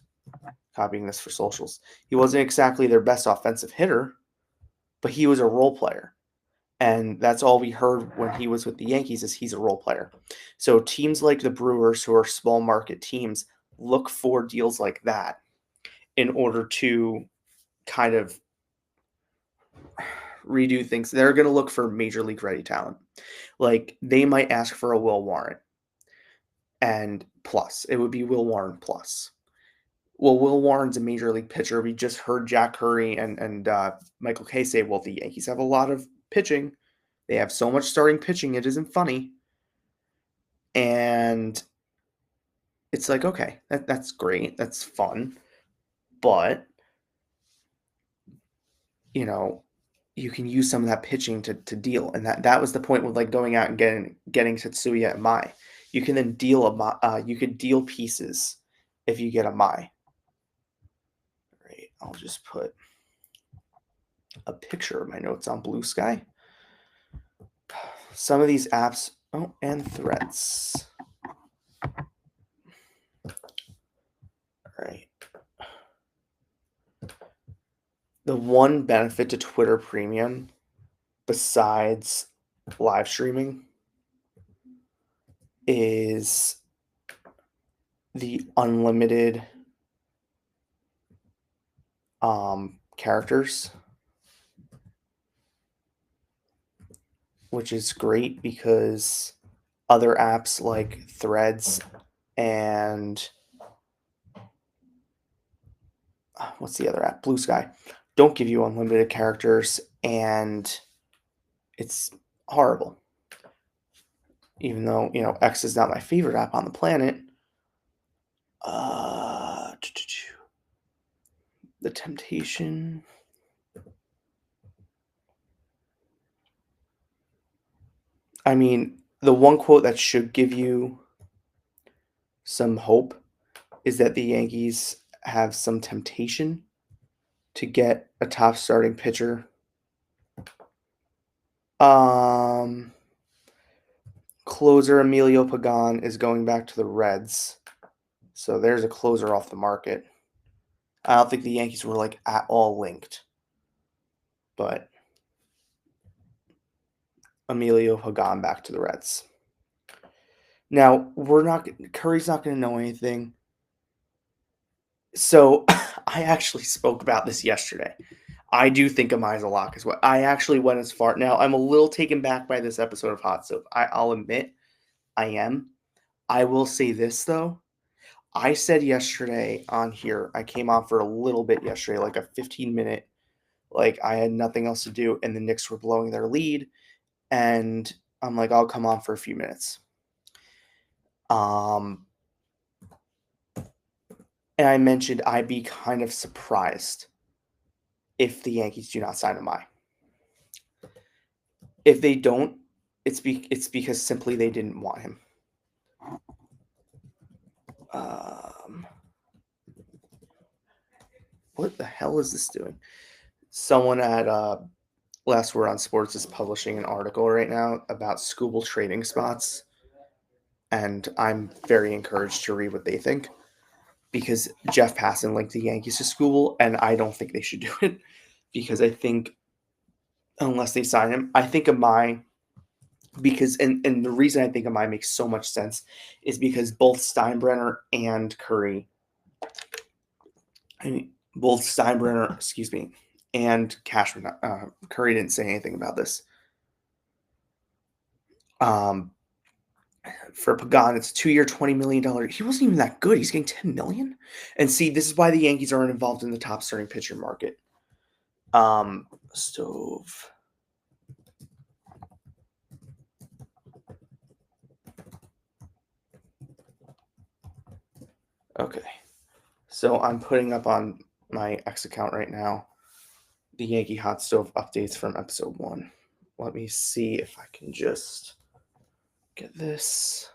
copying this for socials. He wasn't exactly their best offensive hitter, but he was a role player. And that's all we heard when he was with the Yankees is he's a role player. So teams like the Brewers, who are small market teams, look for deals like that in order to kind of redo things. They're going to look for major league ready talent. Like they might ask for a Will Warren and plus. It would be Will Warren plus. Well, Will Warren's a major league pitcher. We just heard Jack Curry and Michael Kay say, well, the Yankees have a lot of pitching. They have so much starting pitching, it isn't funny. And it's like, okay, that's great. That's fun. But, you know, you can use some of that pitching to deal. And that was the point with like going out and getting Tetsuya and Mai. You can then deal you could deal pieces if you get a Mai. Right. I'll just put a picture of my notes on Blue Sky. Some of these apps, and Threads. Right. The one benefit to Twitter Premium, besides live streaming, is the unlimited characters, which is great because other apps like Threads and what's the other app? Blue Sky don't give you unlimited characters, and it's horrible. Even though, X is not my favorite app on the planet. The Temptation. I mean, the one quote that should give you some hope is that the Yankees have some temptation to get a top starting pitcher. Closer Emilio Pagan is going back to the Reds. So there's a closer off the market. I don't think the Yankees were like at all linked. But Emilio Pagan back to the Reds. Now, Curry's not going to know anything. So I actually spoke about this yesterday. I do think Amai's a lock as well. I actually went as far. Now, I'm a little taken back by this episode of Hot Stove. I'll admit I am. I will say this, though. I said yesterday on here, I came on for a little bit yesterday, like a 15-minute, like I had nothing else to do, and the Knicks were blowing their lead, and I'm like, I'll come on for a few minutes. And I mentioned I'd be kind of surprised if the Yankees do not sign Amai. If they don't, it's because simply they didn't want him. What the hell is this doing? Someone at Last Word on Sports is publishing an article right now about Scooble trading spots, and I'm very encouraged to read what they think because Jeff Passan linked the Yankees to Scooble, and I don't think they should do it because I think unless they sign him, I think Amai, because and the reason I think Amai makes so much sense is because both Steinbrenner and Curry, and Cashman, Curry didn't say anything about this. For Pagan, it's a 2-year, $20 million. He wasn't even that good. He's getting $10 million. And see, this is why the Yankees aren't involved in the top starting pitcher market. Stove. Okay. So I'm putting up on my X account right now the Yankee Hot Stove updates from episode 1. Let me see if I can just get this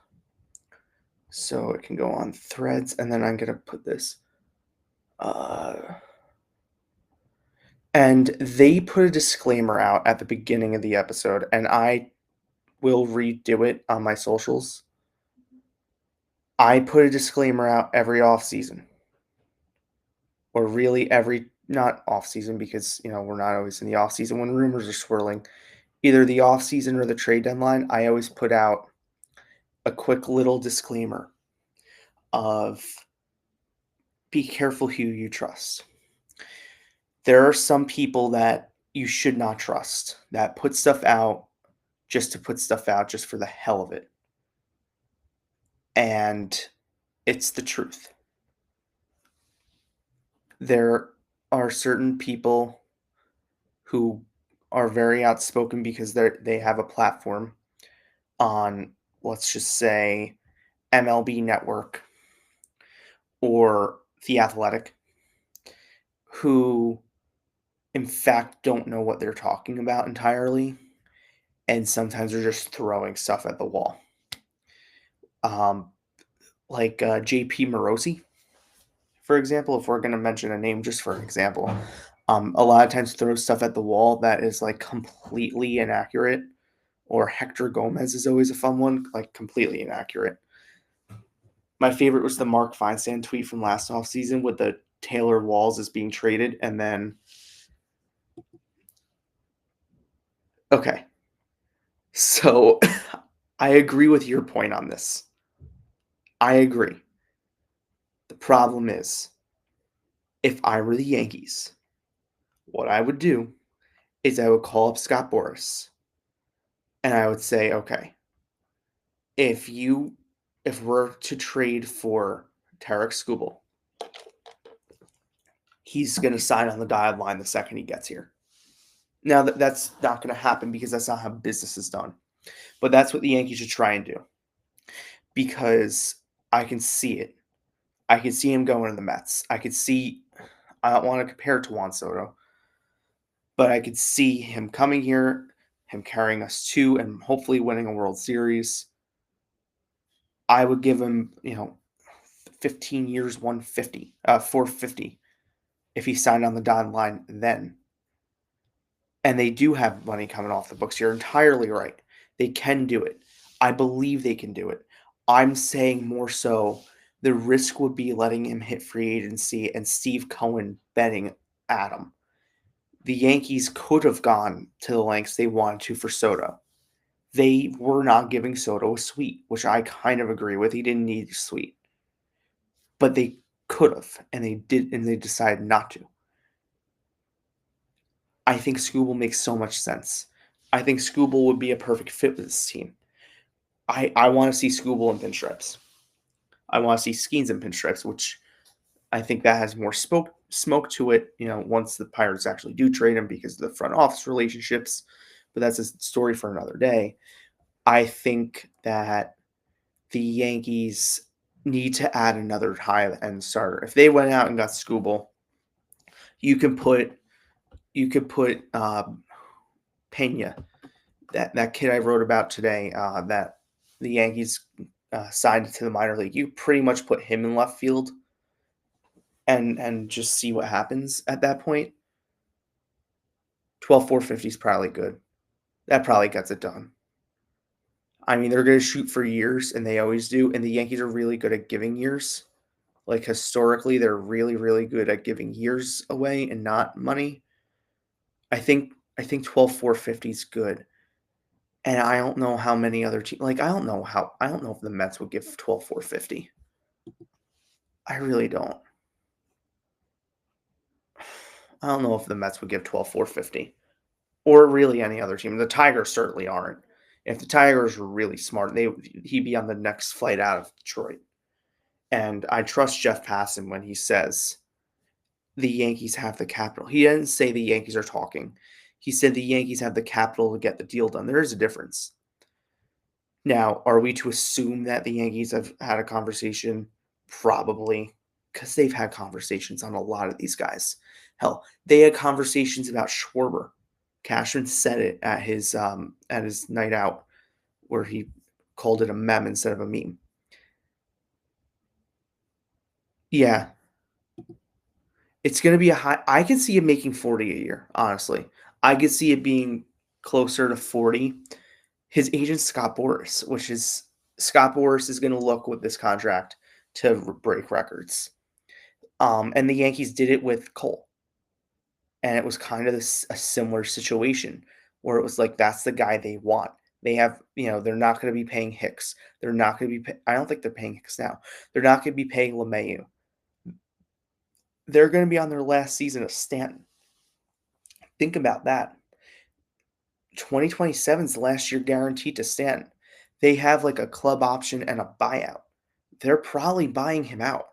so it can go on Threads, and then I'm going to put this. And they put a disclaimer out at the beginning of the episode, and I will redo it on my socials. I put a disclaimer out every off season, or really every not off season because we're not always in the off season when rumors are swirling. Either the off season or the trade deadline, I always put out a quick little disclaimer of be careful who you trust. There are some people that you should not trust that put stuff out just to put stuff out just for the hell of it. And it's the truth. There are certain people who are very outspoken because they have a platform on, let's just say, MLB Network or The Athletic, who in fact don't know what they're talking about entirely, and sometimes they're just throwing stuff at the wall. Like JP Morosi, for example, if we're going to mention a name just for example, a lot of times throws stuff at the wall that is like completely inaccurate. Or Hector Gomez is always a fun one, like completely inaccurate. My favorite was the Mark Feinstein tweet from last offseason with the Taylor Walls as being traded, and then okay. So I agree with your point on this. I agree. The problem is, if I were the Yankees, what I would do is I would call up Scott Boras and I would say, okay, if we're to trade for Tarek Skubal, he's going to sign on the dotted line the second he gets here. Now, that's not going to happen because that's not how business is done. But that's what the Yankees should try and do. Because I can see it. I can see him going to the Mets. I don't want to compare it to Juan Soto, but I could see him coming here, him carrying us to and hopefully winning a World Series. I would give him, 15 years, 450 if he signed on the dotted line then. And they do have money coming off the books. You're entirely right. They can do it. I believe they can do it. I'm saying more so the risk would be letting him hit free agency and Steve Cohen betting at him. The Yankees could have gone to the lengths they wanted to for Soto. They were not giving Soto a suite, which I kind of agree with. He didn't need a suite. But they could have, and they did, and they decided not to. I think Skubal makes so much sense. I think Skubal would be a perfect fit with this team. I want to see Skubal in pinstripes. I want to see Skeens in pinstripes, which I think that has more smoke to it, once the Pirates actually do trade him because of the front office relationships. But that's a story for another day. I think that the Yankees need to add another high-end starter. If they went out and got Skubal, you could put Pena, that kid I wrote about today, that the Yankees signed to the minor league. You pretty much put him in left field and just see what happens at that point. 12,450 is probably good. That probably gets it done. I mean, they're going to shoot for years, and they always do. And the Yankees are really good at giving years. Like historically, they're really, really good at giving years away and not money. I think 12,450 is good. And I don't know how many other teams. Like I don't know if the Mets would give 12,450. I really don't. I don't know if the Mets would give 12,450, or really any other team. The Tigers certainly aren't. If the Tigers were really smart, he'd be on the next flight out of Detroit. And I trust Jeff Passan when he says the Yankees have the capital. He didn't say the Yankees are talking. He said the Yankees have the capital to get the deal done. There is a difference. Now, are we to assume that the Yankees have had a conversation? Probably, because they've had conversations on a lot of these guys. Hell, they had conversations about Schwarber. Cashman said it at his night out, where he called it a meme instead of a meme. Yeah, it's going to be a high. I can see it making 40 a year. Honestly, I could see it being closer to 40. His agent Scott Boras, Scott Boras is going to look with this contract to break records. And the Yankees did it with Cole. And it was kind of a similar situation where it was like that's the guy they want. They have, they're not going to be paying Hicks. They're not going to be. I don't think they're paying Hicks now. They're not going to be paying LeMayu. They're going to be on their last season of Stanton. Think about that. 2027 is the last year guaranteed to Stanton. They have like a club option and a buyout. They're probably buying him out.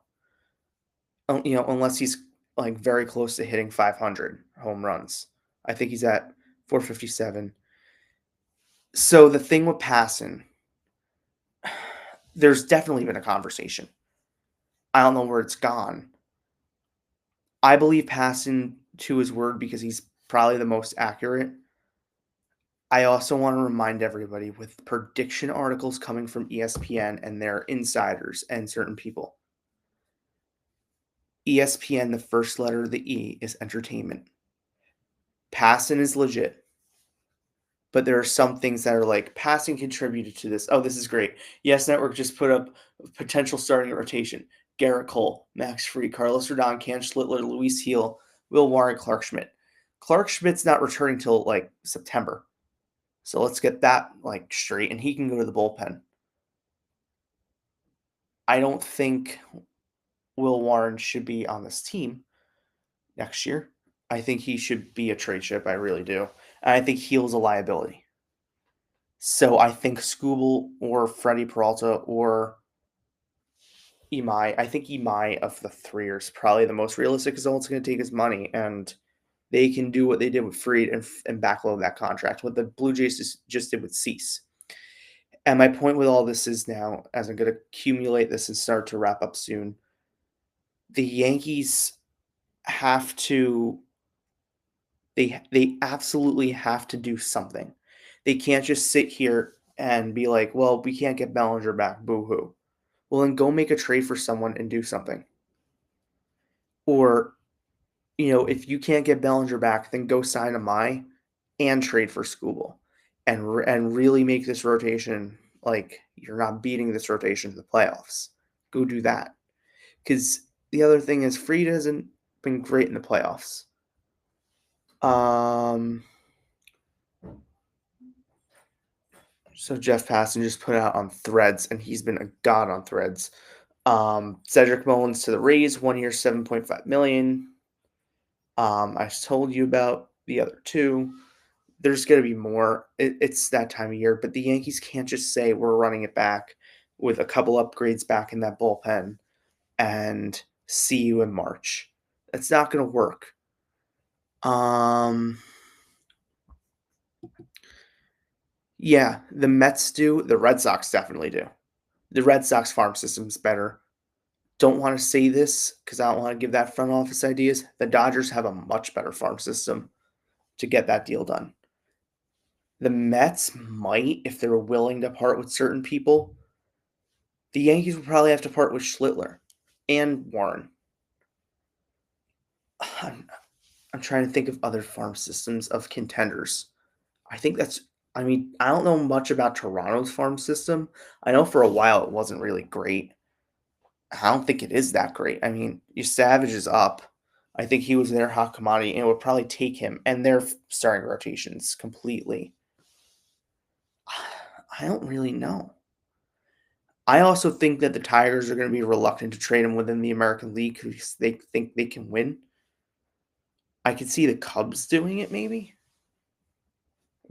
Unless he's like very close to hitting 500 home runs. I think he's at 457. So the thing with Passan, there's definitely been a conversation. I don't know where it's gone. I believe Passan to his word because he's probably the most accurate. I also want to remind everybody with prediction articles coming from ESPN and their insiders and certain people. ESPN, the first letter of the E is entertainment. Passan is legit. But there are some things that are like Passan contributed to this. Oh, this is great. Yes Network just put up potential starting rotation. Garrett Cole, Max Fried, Carlos Rodon, Cam Schlittler, Luis Heel, Will Warren, Clark Schmidt. Clark Schmidt's not returning till like September. So let's get that like straight, and he can go to the bullpen. I don't think Will Warren should be on this team next year. I think he should be a trade chip. I really do. And I think Heel's a liability. So I think Scooble or Freddie Peralta or Imai, I think Imai of the three is probably the most realistic because all it's going to take is money, and they can do what they did with Fried and backload that contract, what the Blue Jays just did with Cease. And my point with all this is now, as I'm going to accumulate this and start to wrap up soon, the Yankees have to, they absolutely have to do something. They can't just sit here and be like, well, we can't get Bellinger back, boo-hoo. Well, then go make a trade for someone and do something. Or, if you can't get Bellinger back, then go sign a Mai and trade for Scooble and really make this rotation like you're not beating this rotation to the playoffs. Go do that. Because the other thing is Fried hasn't been great in the playoffs. So Jeff Passan just put out on Threads, and he's been a god on Threads. Cedric Mullins to the Rays, 1 year, $7.5 million. I told you about the other two. There's going to be more. It's that time of year, but the Yankees can't just say we're running it back with a couple upgrades back in that bullpen and see you in March. That's not going to work. Yeah, the Mets do. The Red Sox definitely do. The Red Sox farm system's better. Don't want to say this because I don't want to give that front office ideas. The Dodgers have a much better farm system to get that deal done. The Mets might, if they're willing to part with certain people. The Yankees will probably have to part with Schlittler and Warren. I'm trying to think of other farm systems of contenders. I don't know much about Toronto's farm system. I know for a while it wasn't really great. I don't think it is that great. I mean, your Savage is up. I think he was their hot commodity, and it would probably take him and their starting rotations completely. I don't really know. I also think that the Tigers are going to be reluctant to trade him within the American League because they think they can win. I could see the Cubs doing it maybe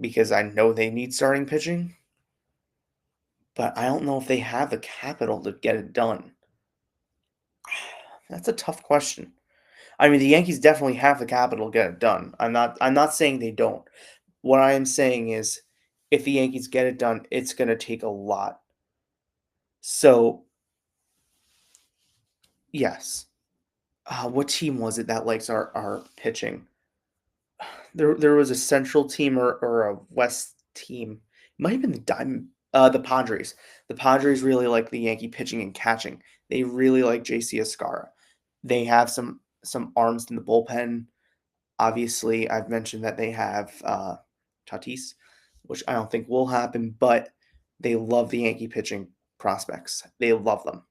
because I know they need starting pitching, but I don't know if they have the capital to get it done. That's a tough question. I mean, the Yankees definitely have the capital to get it done. I'm not saying they don't. What I am saying is if the Yankees get it done, it's going to take a lot. So, yes. What team was it that likes our pitching? There was a Central team or a West team. It might have been the Padres. The Padres really like the Yankee pitching and catching. They really like JC Escara. They have some arms in the bullpen. Obviously, I've mentioned that they have Tatis, which I don't think will happen, but they love the Yankee pitching prospects. They love them.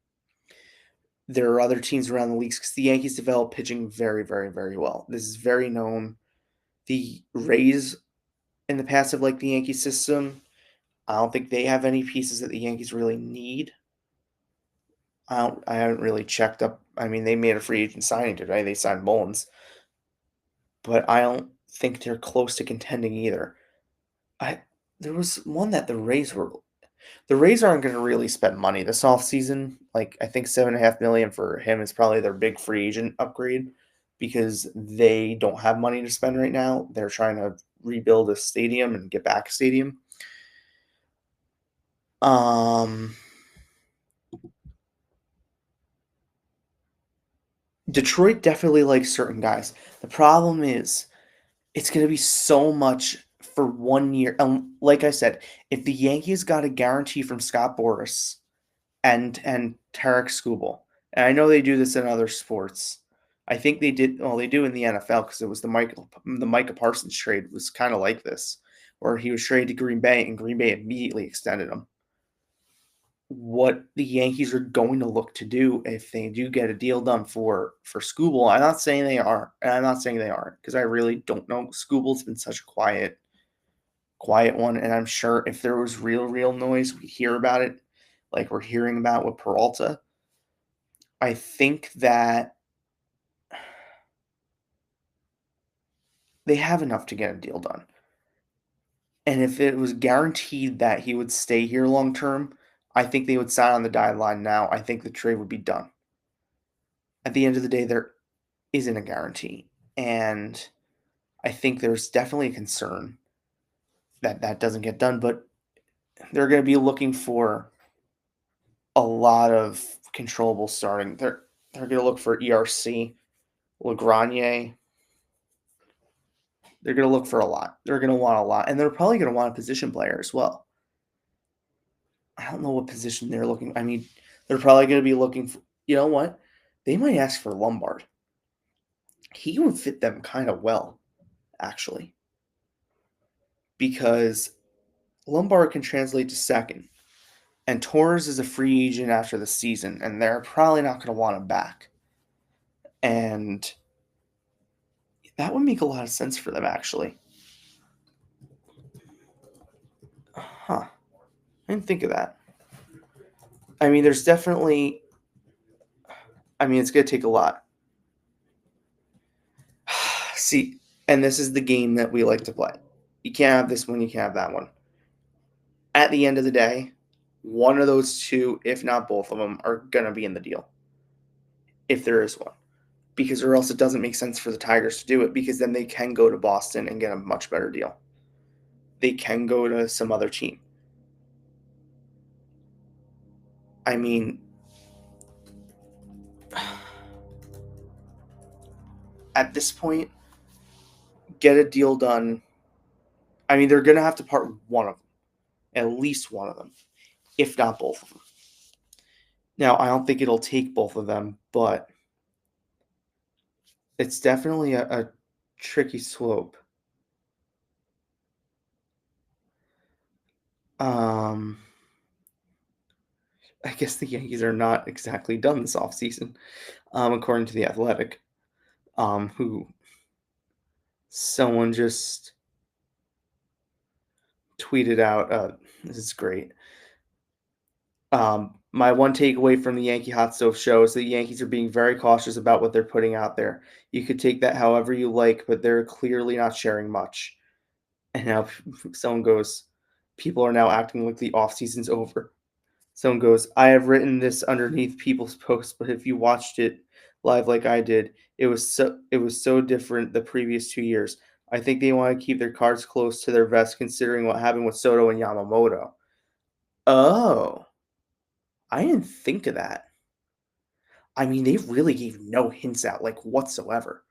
there are other teams around the leagues because the Yankees develop pitching very, very, very well. This is very known. The Rays in the past have liked the Yankee system. I don't think they have any pieces that the Yankees really need. I haven't really checked up. I mean, they made a free agent signing today. They signed Mullins, but I don't think they're close to contending either. I There was one that the Rays aren't going to really spend money this offseason. Like, I think $7.5 million for him is probably their big free agent upgrade because they don't have money to spend right now. They're trying to rebuild a stadium and get back a stadium. Detroit definitely likes certain guys. The problem is it's going to be so much for 1 year. Like I said, if the Yankees got a guarantee from Scott Boras and Tarek Skubal, and I know they do this in other sports. I think they did. Well, they do in the NFL because it was the Micah Parsons trade was kind of like this, where he was traded to Green Bay and Green Bay immediately extended him. What the Yankees are going to look to do if they do get a deal done for Skubal. I'm not saying they are, and I'm not saying they aren't because I really don't know. Skubal's been such a quiet one, and I'm sure if there was real noise, we hear about it, like we're hearing about with Peralta. I think that they have enough to get a deal done. And if it was guaranteed that he would stay here long term, I think they would sign on the dotted line now. I think the trade would be done. At the end of the day, there isn't a guarantee. And I think there's definitely a concern that that doesn't get done, but they're going to be looking for a lot of controllable starting. They're going to look for ERC, Lagrange. They're going to look for a lot. They're going to want a lot, and they're probably going to want a position player as well. I don't know what position they're looking. I mean, they're probably going to be looking for. You know what? They might ask for Lombard. He would fit them kind of well, actually, because Lombard can translate to second, and Torres is a free agent after the season, and they're probably not going to want him back. And that would make a lot of sense for them, actually. Huh. I didn't think of that. I mean, there's definitely. I mean, it's going to take a lot. See, and this is the game that we like to play. You can't have this one, you can't have that one. At the end of the day, one of those two, if not both of them, are going to be in the deal. If there is one. Because or else it doesn't make sense for the Tigers to do it because then they can go to Boston and get a much better deal. They can go to some other team. I mean, at this point, get a deal done. I mean, they're going to have to part with one of them, at least one of them, if not both of them. Now, I don't think it'll take both of them, but it's definitely a tricky slope. I guess the Yankees are not exactly done this offseason, according to The Athletic, who someone just tweeted out, this is great. My one takeaway from the Yankee Hot Stove show is that the Yankees are being very cautious about what they're putting out there. You could take that however you like, but they're clearly not sharing much. And now someone goes, people are now acting like the offseason's over. Someone goes, I have written this underneath people's posts, but if you watched it live like I did, it was so different the previous 2 years. I think they want to keep their cards close to their vest considering what happened with Soto and Yamamoto. Oh, I didn't think of that. I mean, they really gave no hints out, like, whatsoever.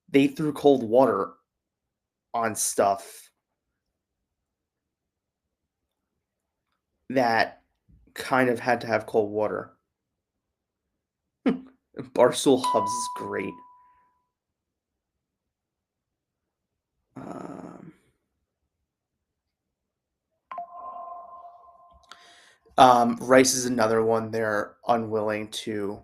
They threw cold water on stuff that kind of had to have cold water. Barstool Hubs is great. Rice is another one they're unwilling to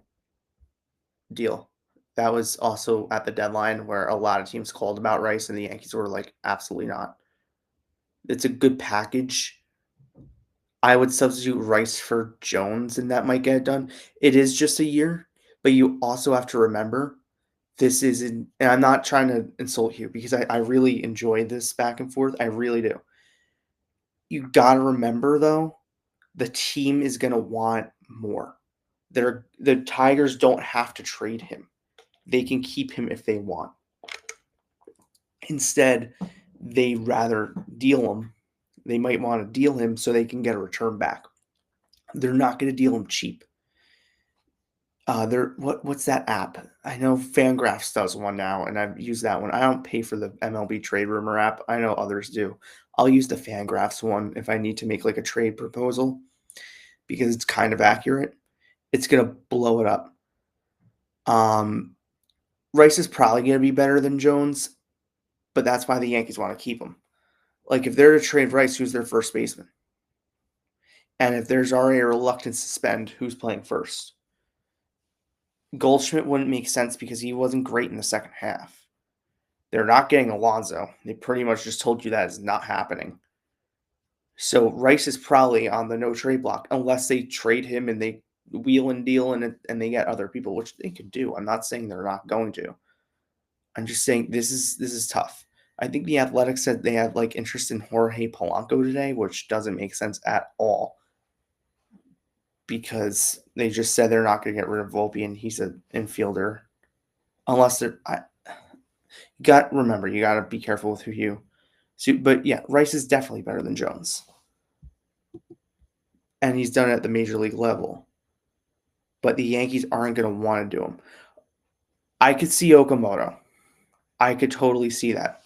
deal. That was also at the deadline where a lot of teams called about Rice, and the Yankees were like, absolutely not. It's a good package. I would substitute Rice for Jones, and that might get it done. It is just a year, but you also have to remember this isn't, and I'm not trying to insult you because I really enjoy this back and forth. I really do. You got to remember, though, the team is going to want more. The Tigers don't have to trade him. They can keep him if they want. Instead, they rather deal him. They might want to deal him so they can get a return back. They're not going to deal him cheap. What's that app? I know Fangraphs does one now, and I've used that one. I don't pay for the MLB Trade Rumor app. I know others do. I'll use the Fangraphs one if I need to make like a trade proposal because it's kind of accurate. It's gonna blow it up. Rice is probably gonna be better than Jones, but that's why the Yankees want to keep him. Like if they're to trade Rice, who's their first baseman? And if there's already a reluctance to spend, who's playing first? Goldschmidt wouldn't make sense because he wasn't great in the second half. They're not getting Alonso. They pretty much just told you that is not happening. So Rice is probably on the no trade block unless they trade him and they wheel and deal and they get other people, which they could do. I'm not saying they're not going to. I'm just saying this is tough. I think the Athletics said they had like interest in Jorge Polanco today, which doesn't make sense at all. Because they just said they're not going to get rid of Volpe, and he's an infielder. Unless they're, you got to be careful with who you. So, but yeah, Rice is definitely better than Jones, and he's done it at the major league level. But the Yankees aren't going to want to do him. I could see Okamoto. I could totally see that.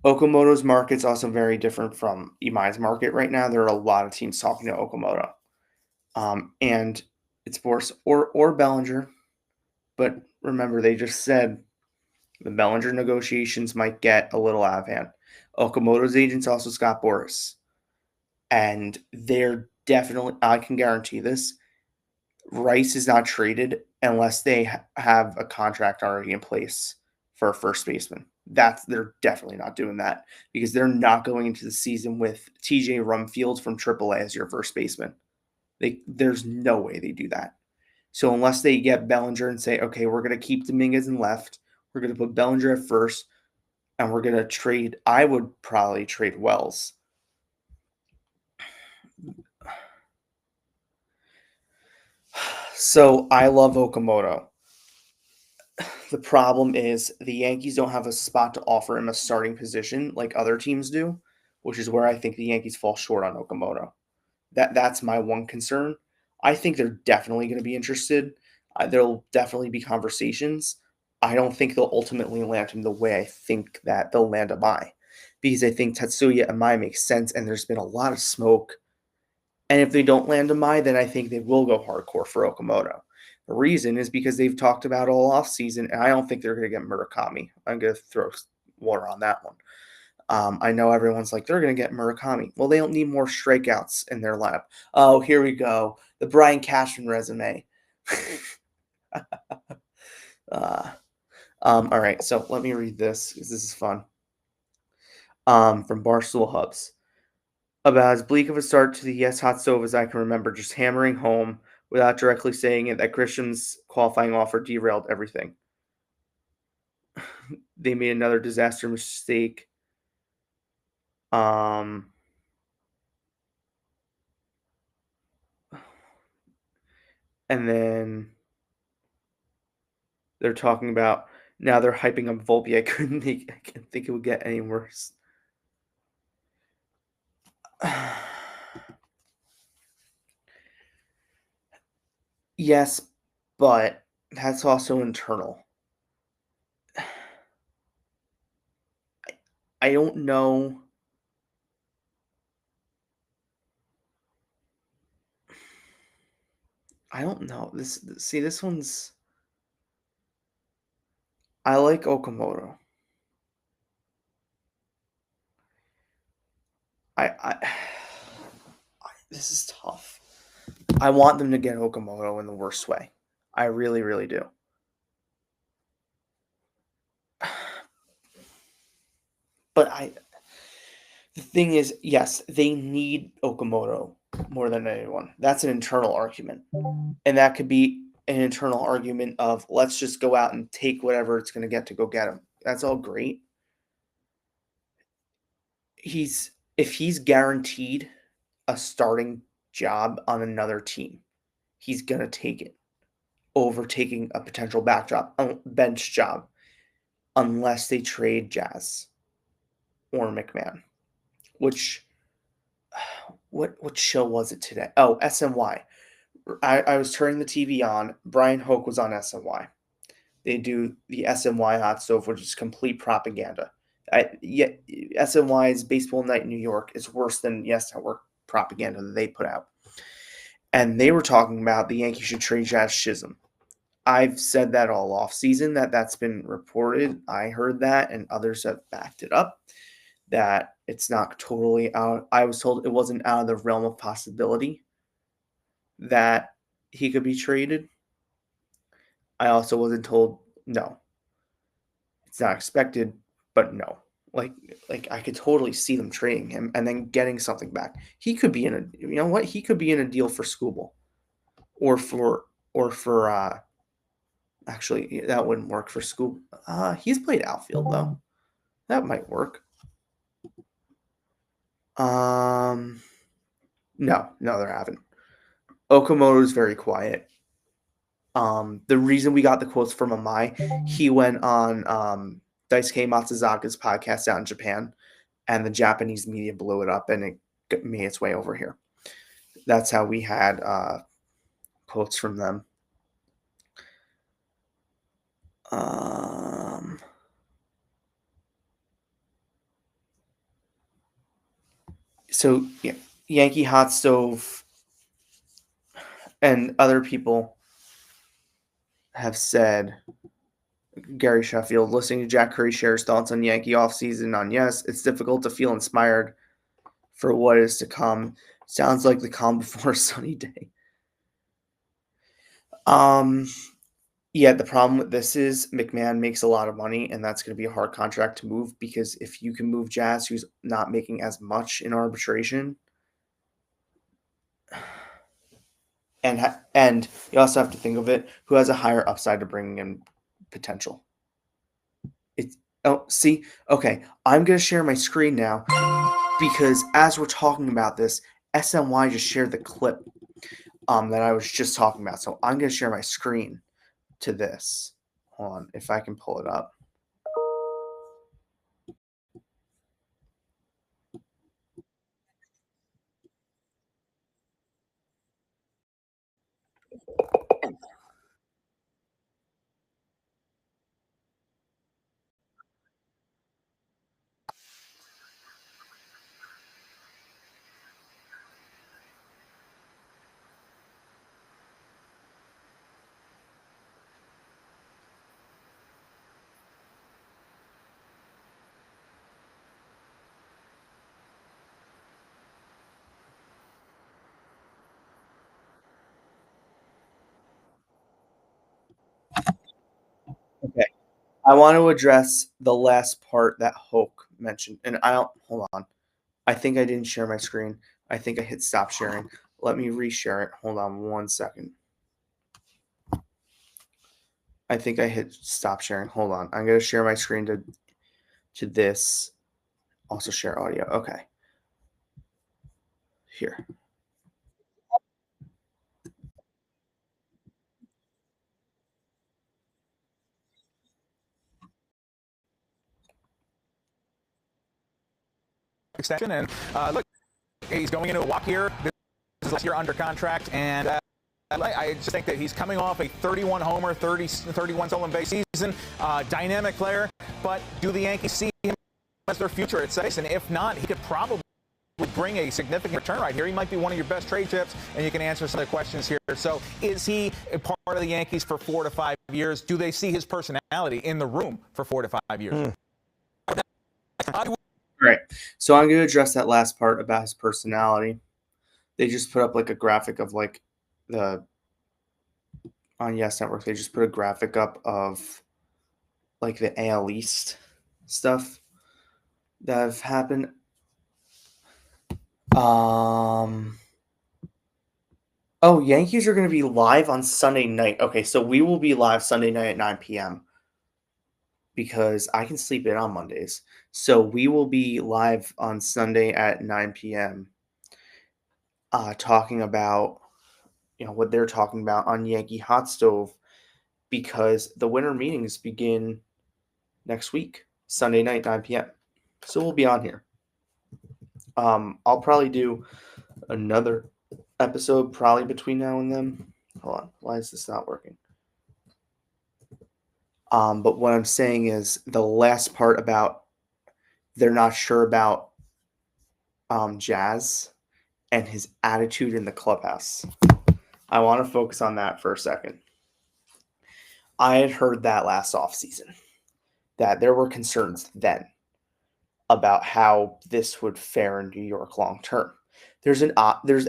Okamoto's market's also very different from Imai's market right now. There are a lot of teams talking to Okamoto. And it's Boris or Bellinger. But remember, they just said the Bellinger negotiations might get a little out of hand. Okamoto's agent's also Scott Boras. And they're definitely, I can guarantee this, Rice is not traded unless they have a contract already in place for a first baseman. They're definitely not doing that because they're not going into the season with TJ Rumfield from AAA as your first baseman. There's no way they do that. So unless they get Bellinger and say, okay, we're going to keep Dominguez in left, we're going to put Bellinger at first, and we're going to trade, I would probably trade Wells. So I love Okamoto. The problem is the Yankees don't have a spot to offer him a starting position like other teams do, which is where I think the Yankees fall short on Okamoto. That's my one concern. I think they're definitely going to be interested. There'll definitely be conversations. I don't think they'll ultimately land him the way I think that they'll land Imai, because I think Tatsuya Imai makes sense, and there's been a lot of smoke. And if they don't land Imai, then I think they will go hardcore for Okamoto. The reason is because they've talked about all offseason, and I don't think they're going to get Murakami. I'm going to throw water on that one. I know everyone's like, they're going to get Murakami. Well, they don't need more strikeouts in their lineup. Oh, here we go. The Brian Cashman resume. All right, so let me read this because this is fun. From Barstool Hubs. About as bleak of a start to the Yes Hot Stove as I can remember, just hammering home without directly saying it that Grisham's qualifying offer derailed everything. They made another disaster mistake. And then they're talking about now they're hyping up Volpe. I can't think it would get any worse. Yes, but that's also internal. I don't know. I don't know. This one's. I like Okamoto. This is tough. I want them to get Okamoto in the worst way. I really, really do. But the thing is, yes, they need Okamoto more than anyone. That's an internal argument. And that could be an internal argument of let's just go out and take whatever it's going to get to go get him. That's all great. If he's guaranteed a starting job on another team, he's going to take it over taking a potential bench job unless they trade Jazz or McMahon. Which what show was it today? Oh, SNY. I was turning the TV on. Brian Hoke was on SNY. They do the SNY hot stove, which is complete propaganda. SNY's Baseball Night in New York is worse than Yes Network propaganda that they put out. And they were talking about the Yankees should trade Jazz Chisholm. I've said that all off season that's been reported. I heard that, and others have backed it up. That it's not totally out. I was told it wasn't out of the realm of possibility that he could be traded. I also wasn't told no. It's not expected, but no. Like I could totally see them trading him and then getting something back. He could be he could be in a deal for Skubal. Or for actually that wouldn't work for Skubal. He's played outfield though. That might work. No, there haven't. Okamoto is very quiet. The reason we got the quotes from Amai, he went on Daisuke Matsuzaka's podcast out in Japan, and the Japanese media blew it up, and it made its way over here. That's how we had quotes from them. So yeah, Yankee Hot Stove and other people have said, Gary Sheffield, listening to Jack Curry share his thoughts on Yankee offseason on Yes, it's difficult to feel inspired for what is to come. Sounds like the calm before a sunny day. Yeah, the problem with this is McMahon makes a lot of money, and that's going to be a hard contract to move because if you can move Jazz, who's not making as much in arbitration, and you also have to think of it, who has a higher upside to bringing in potential. Okay, I'm going to share my screen now because as we're talking about this, SNY just shared the clip that I was just talking about. So I'm going to share my screen to this. Hold on, if I can pull it up. Okay. I want to address the last part that Hoke mentioned. And hold on. I think I didn't share my screen. I think I hit stop sharing. Let me reshare it. Hold on 1 second. I think I hit stop sharing. Hold on. I'm going to share my screen to this. Also share audio. Okay. Here. Extension and look, he's going into a walk here. This is last year under contract, and I just think that he's coming off a 31 homer, 31 stolen base season, dynamic player. But do the Yankees see him as their future at second? And if not, he could probably bring a significant return right here. He might be one of your best trade chips, and you can answer some of the questions here. So is he a part of the Yankees for 4 to 5 years? Do they see his personality in the room for 4 to 5 years? Right. So I'm going to address that last part about his personality. They just put up like a graphic of like on Yes Network, they just put a graphic up of like the AL East stuff. that have happened. Oh, Yankees are going to be live on Sunday night. Okay, so we will be live Sunday night at 9 p.m. because I can sleep in on Mondays. So we will be live on Sunday at 9 p.m. Talking about what they're talking about on Yankee Hot Stove because the winter meetings begin next week, Sunday night, 9 p.m. So we'll be on here. I'll probably do another episode probably between now and then. Hold on, why is this not working? But what I'm saying is the last part about they're not sure about Jazz and his attitude in the clubhouse. I want to focus on that for a second. I had heard that last offseason, that there were concerns then about how this would fare in New York long term. There's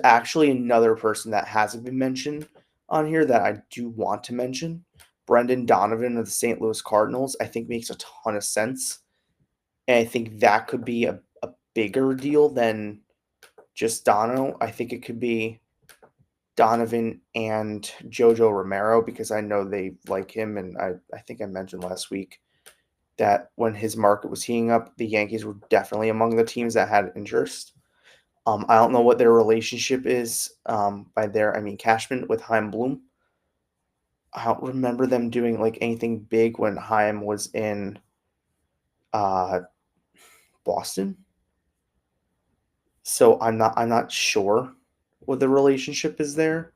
actually another person that hasn't been mentioned on here that I do want to mention. Brendan Donovan of the St. Louis Cardinals, I think makes a ton of sense. And I think that could be a bigger deal than just Dono. I think it could be Donovan and Jojo Romero because I know they like him. And I think I mentioned last week that when his market was heating up, the Yankees were definitely among the teams that had interest. I don't know what their relationship is. By there, I mean Cashman with Chaim Bloom. I don't remember them doing like anything big when Chaim was in Boston. So I'm not sure what the relationship is there.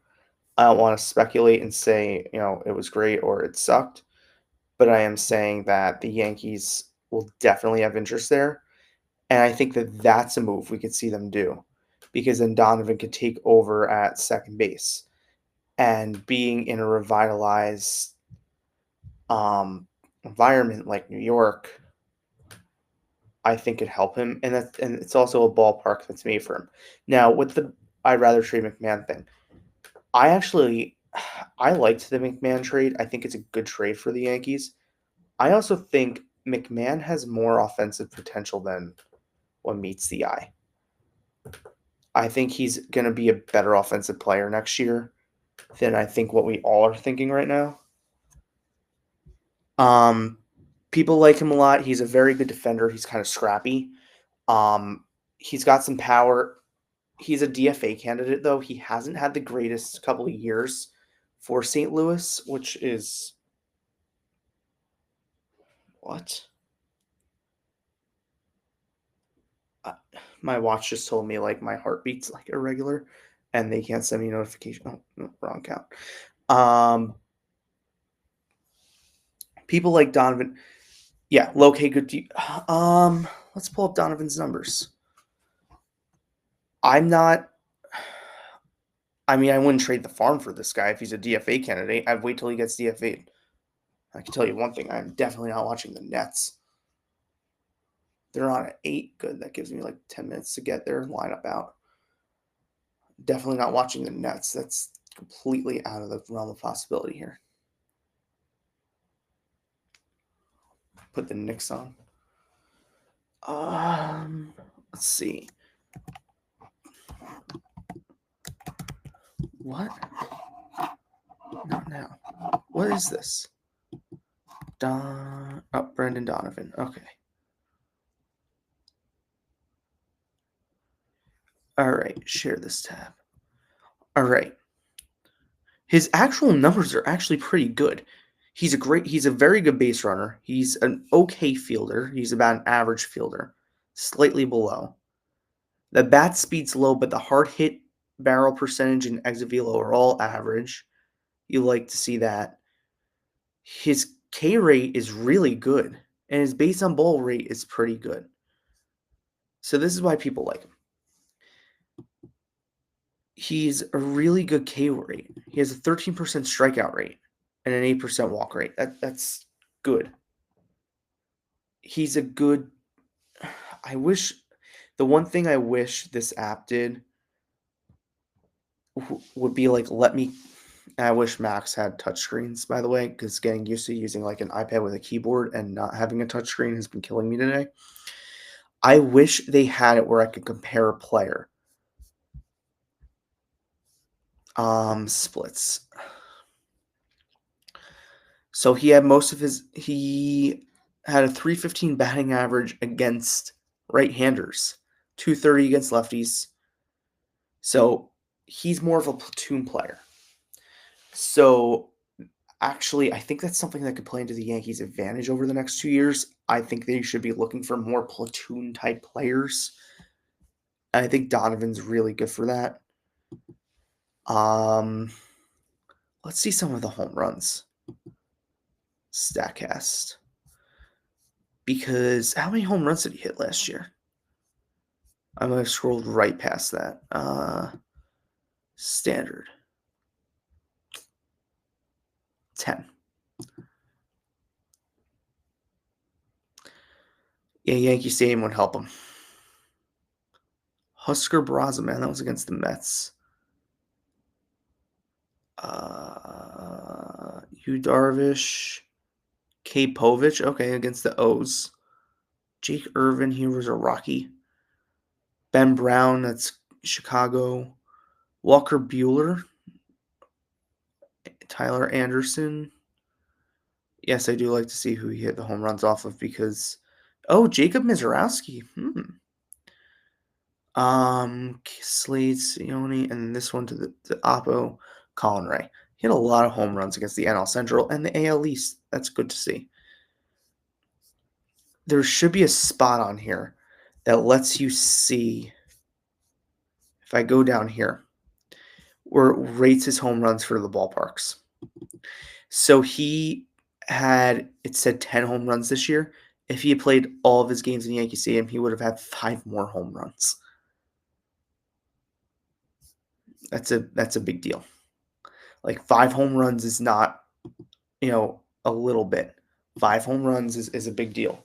I don't want to speculate and say, it was great or it sucked, but I am saying that the Yankees will definitely have interest there. And I think that that's a move we could see them do because then Donovan could take over at second base and being in a revitalized environment like New York, I think could help him. And it's also a ballpark that's made for him. Now, with the I'd rather trade McMahon thing, I liked the McMahon trade. I think it's a good trade for the Yankees. I also think McMahon has more offensive potential than what meets the eye. I think he's going to be a better offensive player next year than I think what we all are thinking right now. People like him a lot. He's a very good defender. He's kind of scrappy. He's got some power. He's a DFA candidate, though. He hasn't had the greatest couple of years for St. Louis, which is what? My watch just told me like my heartbeat's like irregular, and they can't send me a notification. Oh, no, wrong count. People like Donovan. Yeah, low K good. Let's pull up Donovan's numbers. I wouldn't trade the farm for this guy if he's a DFA candidate. I'd wait till he gets DFA'd. I can tell you one thing: I'm definitely not watching the Nets. They're on at 8. Good. That gives me like 10 minutes to get their lineup out. Definitely not watching the Nets. That's completely out of the realm of possibility here. Put the Knicks on. Let's see. What? Not now. What is this? Brendan Donovan. Okay. All right. Share this tab. All right. His actual numbers are actually pretty good. He's a very good base runner. He's an okay fielder. He's about an average fielder, slightly below. The bat speed's low, but the hard hit barrel percentage and exit velo are all average. You like to see that. His K rate is really good, and his base on ball rate is pretty good. So this is why people like him. He's a really good K rate. He has a 13% strikeout rate and an 8% walk rate. That's good. He's a good. The one thing I wish this app did would be like I wish Macs had touchscreens, by the way, because getting used to using like an iPad with a keyboard and not having a touchscreen has been killing me today. I wish they had it where I could compare a player. Splits. So he had he had a 315 batting average against right-handers, 230 against lefties. So he's more of a platoon player. So actually, I think that's something that could play into the Yankees' advantage over the next 2 years. I think they should be looking for more platoon type players. And I think Donovan's really good for that. Let's see some of the home runs. Statcast. Because how many home runs did he hit last year? I might have scrolled right past that. Standard. 10. Yeah, Yankee Stadium would help him. Husker Braza, man, that was against the Mets. Yu Darvish. K. Povich, okay, against the O's. Jake Irvin, he was a Rocky. Ben Brown, that's Chicago. Walker Buehler. Tyler Anderson. Yes, I do like to see who he hit the home runs off of because... Oh, Jacob Mizorowski. Slade Sione, and this one to Oppo, Colin Ray. He had a lot of home runs against the NL Central and the AL East. That's good to see. There should be a spot on here that lets you see, if I go down here, where it rates his home runs for the ballparks. So he had, it said 10 home runs this year. If he had played all of his games in Yankee Stadium, he would have had 5 more home runs. That's a big deal. Like 5 home runs is not, a little bit. 5 home runs is a big deal.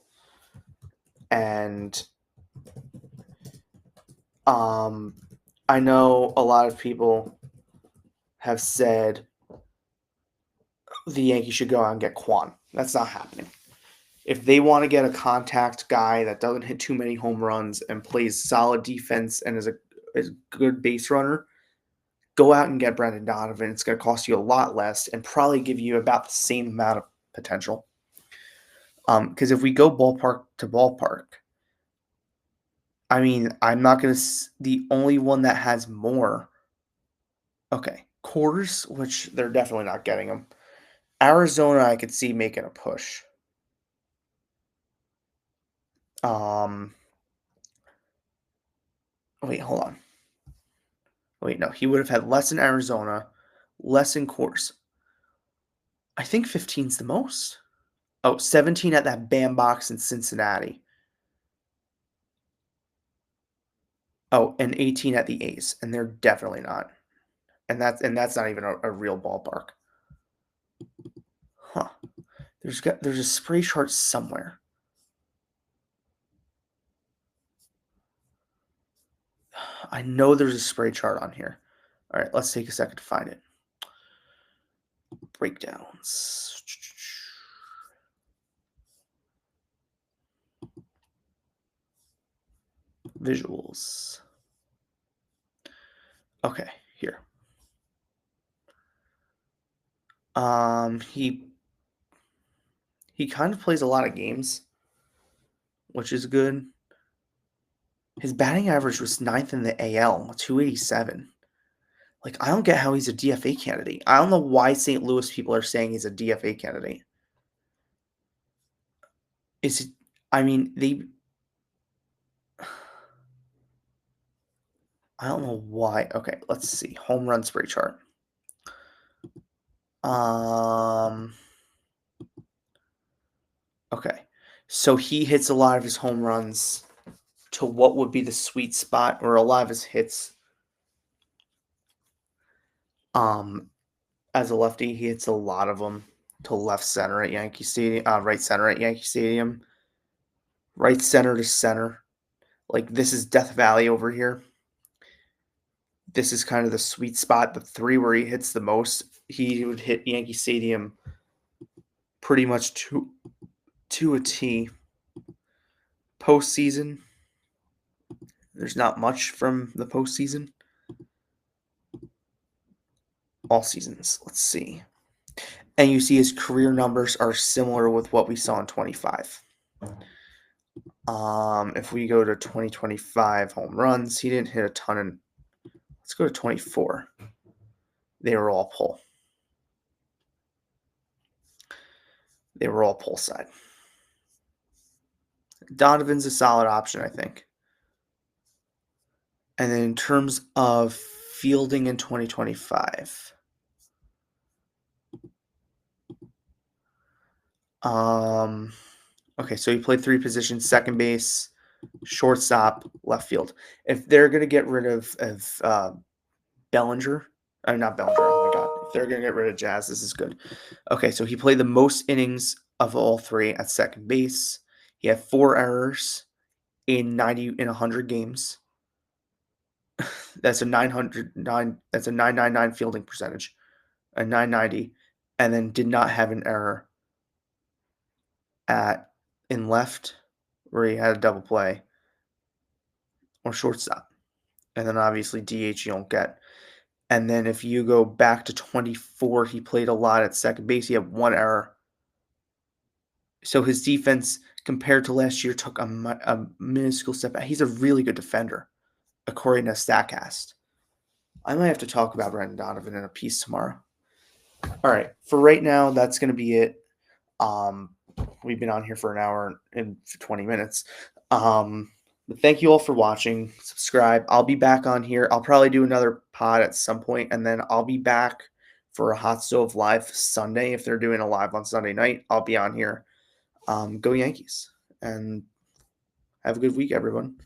And I know a lot of people have said the Yankees should go out and get Kwan. That's not happening. If they want to get a contact guy that doesn't hit too many home runs and plays solid defense and is a good base runner, go out and get Brendan Donovan. It's going to cost you a lot less and probably give you about the same amount of potential. Because if we go ballpark to ballpark, I mean, I'm not going to – the only one that has more – okay, Coors, which they're definitely not getting them. Arizona, I could see making a push. Wait, hold on. Wait, no, he would have had less in Arizona, less in Coors. I think 15's the most. Oh, 17 at that bandbox in Cincinnati. Oh, and 18 at the A's, and they're definitely not. And that's not even a real ballpark. Huh. There's a spray chart somewhere. I know there's a spray chart on here. All right, let's take a second to find it. Breakdowns. Visuals. Okay, here. He kind of plays a lot of games, which is good. His batting average was 9th in the AL, 287. Like, I don't get how he's a DFA candidate. I don't know why St. Louis people are saying he's a DFA candidate. I don't know why. Okay, let's see. Home run spray chart. Okay. So he hits a lot of his home runs to what would be the sweet spot, or a lot of his hits. As a lefty, he hits a lot of them to left center at Yankee Stadium, right center at Yankee Stadium, right center to center. Like, this is Death Valley over here. This is kind of the sweet spot, the 3 where he hits the most. He would hit Yankee Stadium pretty much to a T. Postseason, There's not much from the postseason. All seasons. Let's see. And you see his career numbers are similar with what we saw in 25. If we go to 2025 home runs, he didn't hit a ton. And let's go to 24. They were all pull. They were all pull side. Donovan's a solid option, I think. And then in terms of fielding in 2025, okay, so he played 3 positions: second base, shortstop, left field. If they're going to get rid of Bellinger, not Bellinger, oh my God. If they're going to get rid of Jazz, this is good. Okay, so he played the most innings of all 3 at second base. He had 4 errors in 100 games. That's a 999 fielding percentage, a 990, and then did not have an error in left where he had a double play or shortstop. And then obviously DH you don't get. And then if you go back to 24, he played a lot at second base. He had 1 error. So his defense compared to last year took a minuscule step back. He's a really good defender, according to StatCast. I might have to talk about Brendan Donovan in a piece tomorrow. All right. For right now, that's going to be it. We've been on here for an hour and 20 minutes. But thank you all for watching. Subscribe. I'll be back on here. I'll probably do another pod at some point, and then I'll be back for a Hot Stove Live Sunday. If they're doing a live on Sunday night, I'll be on here. Go Yankees. And have a good week, everyone.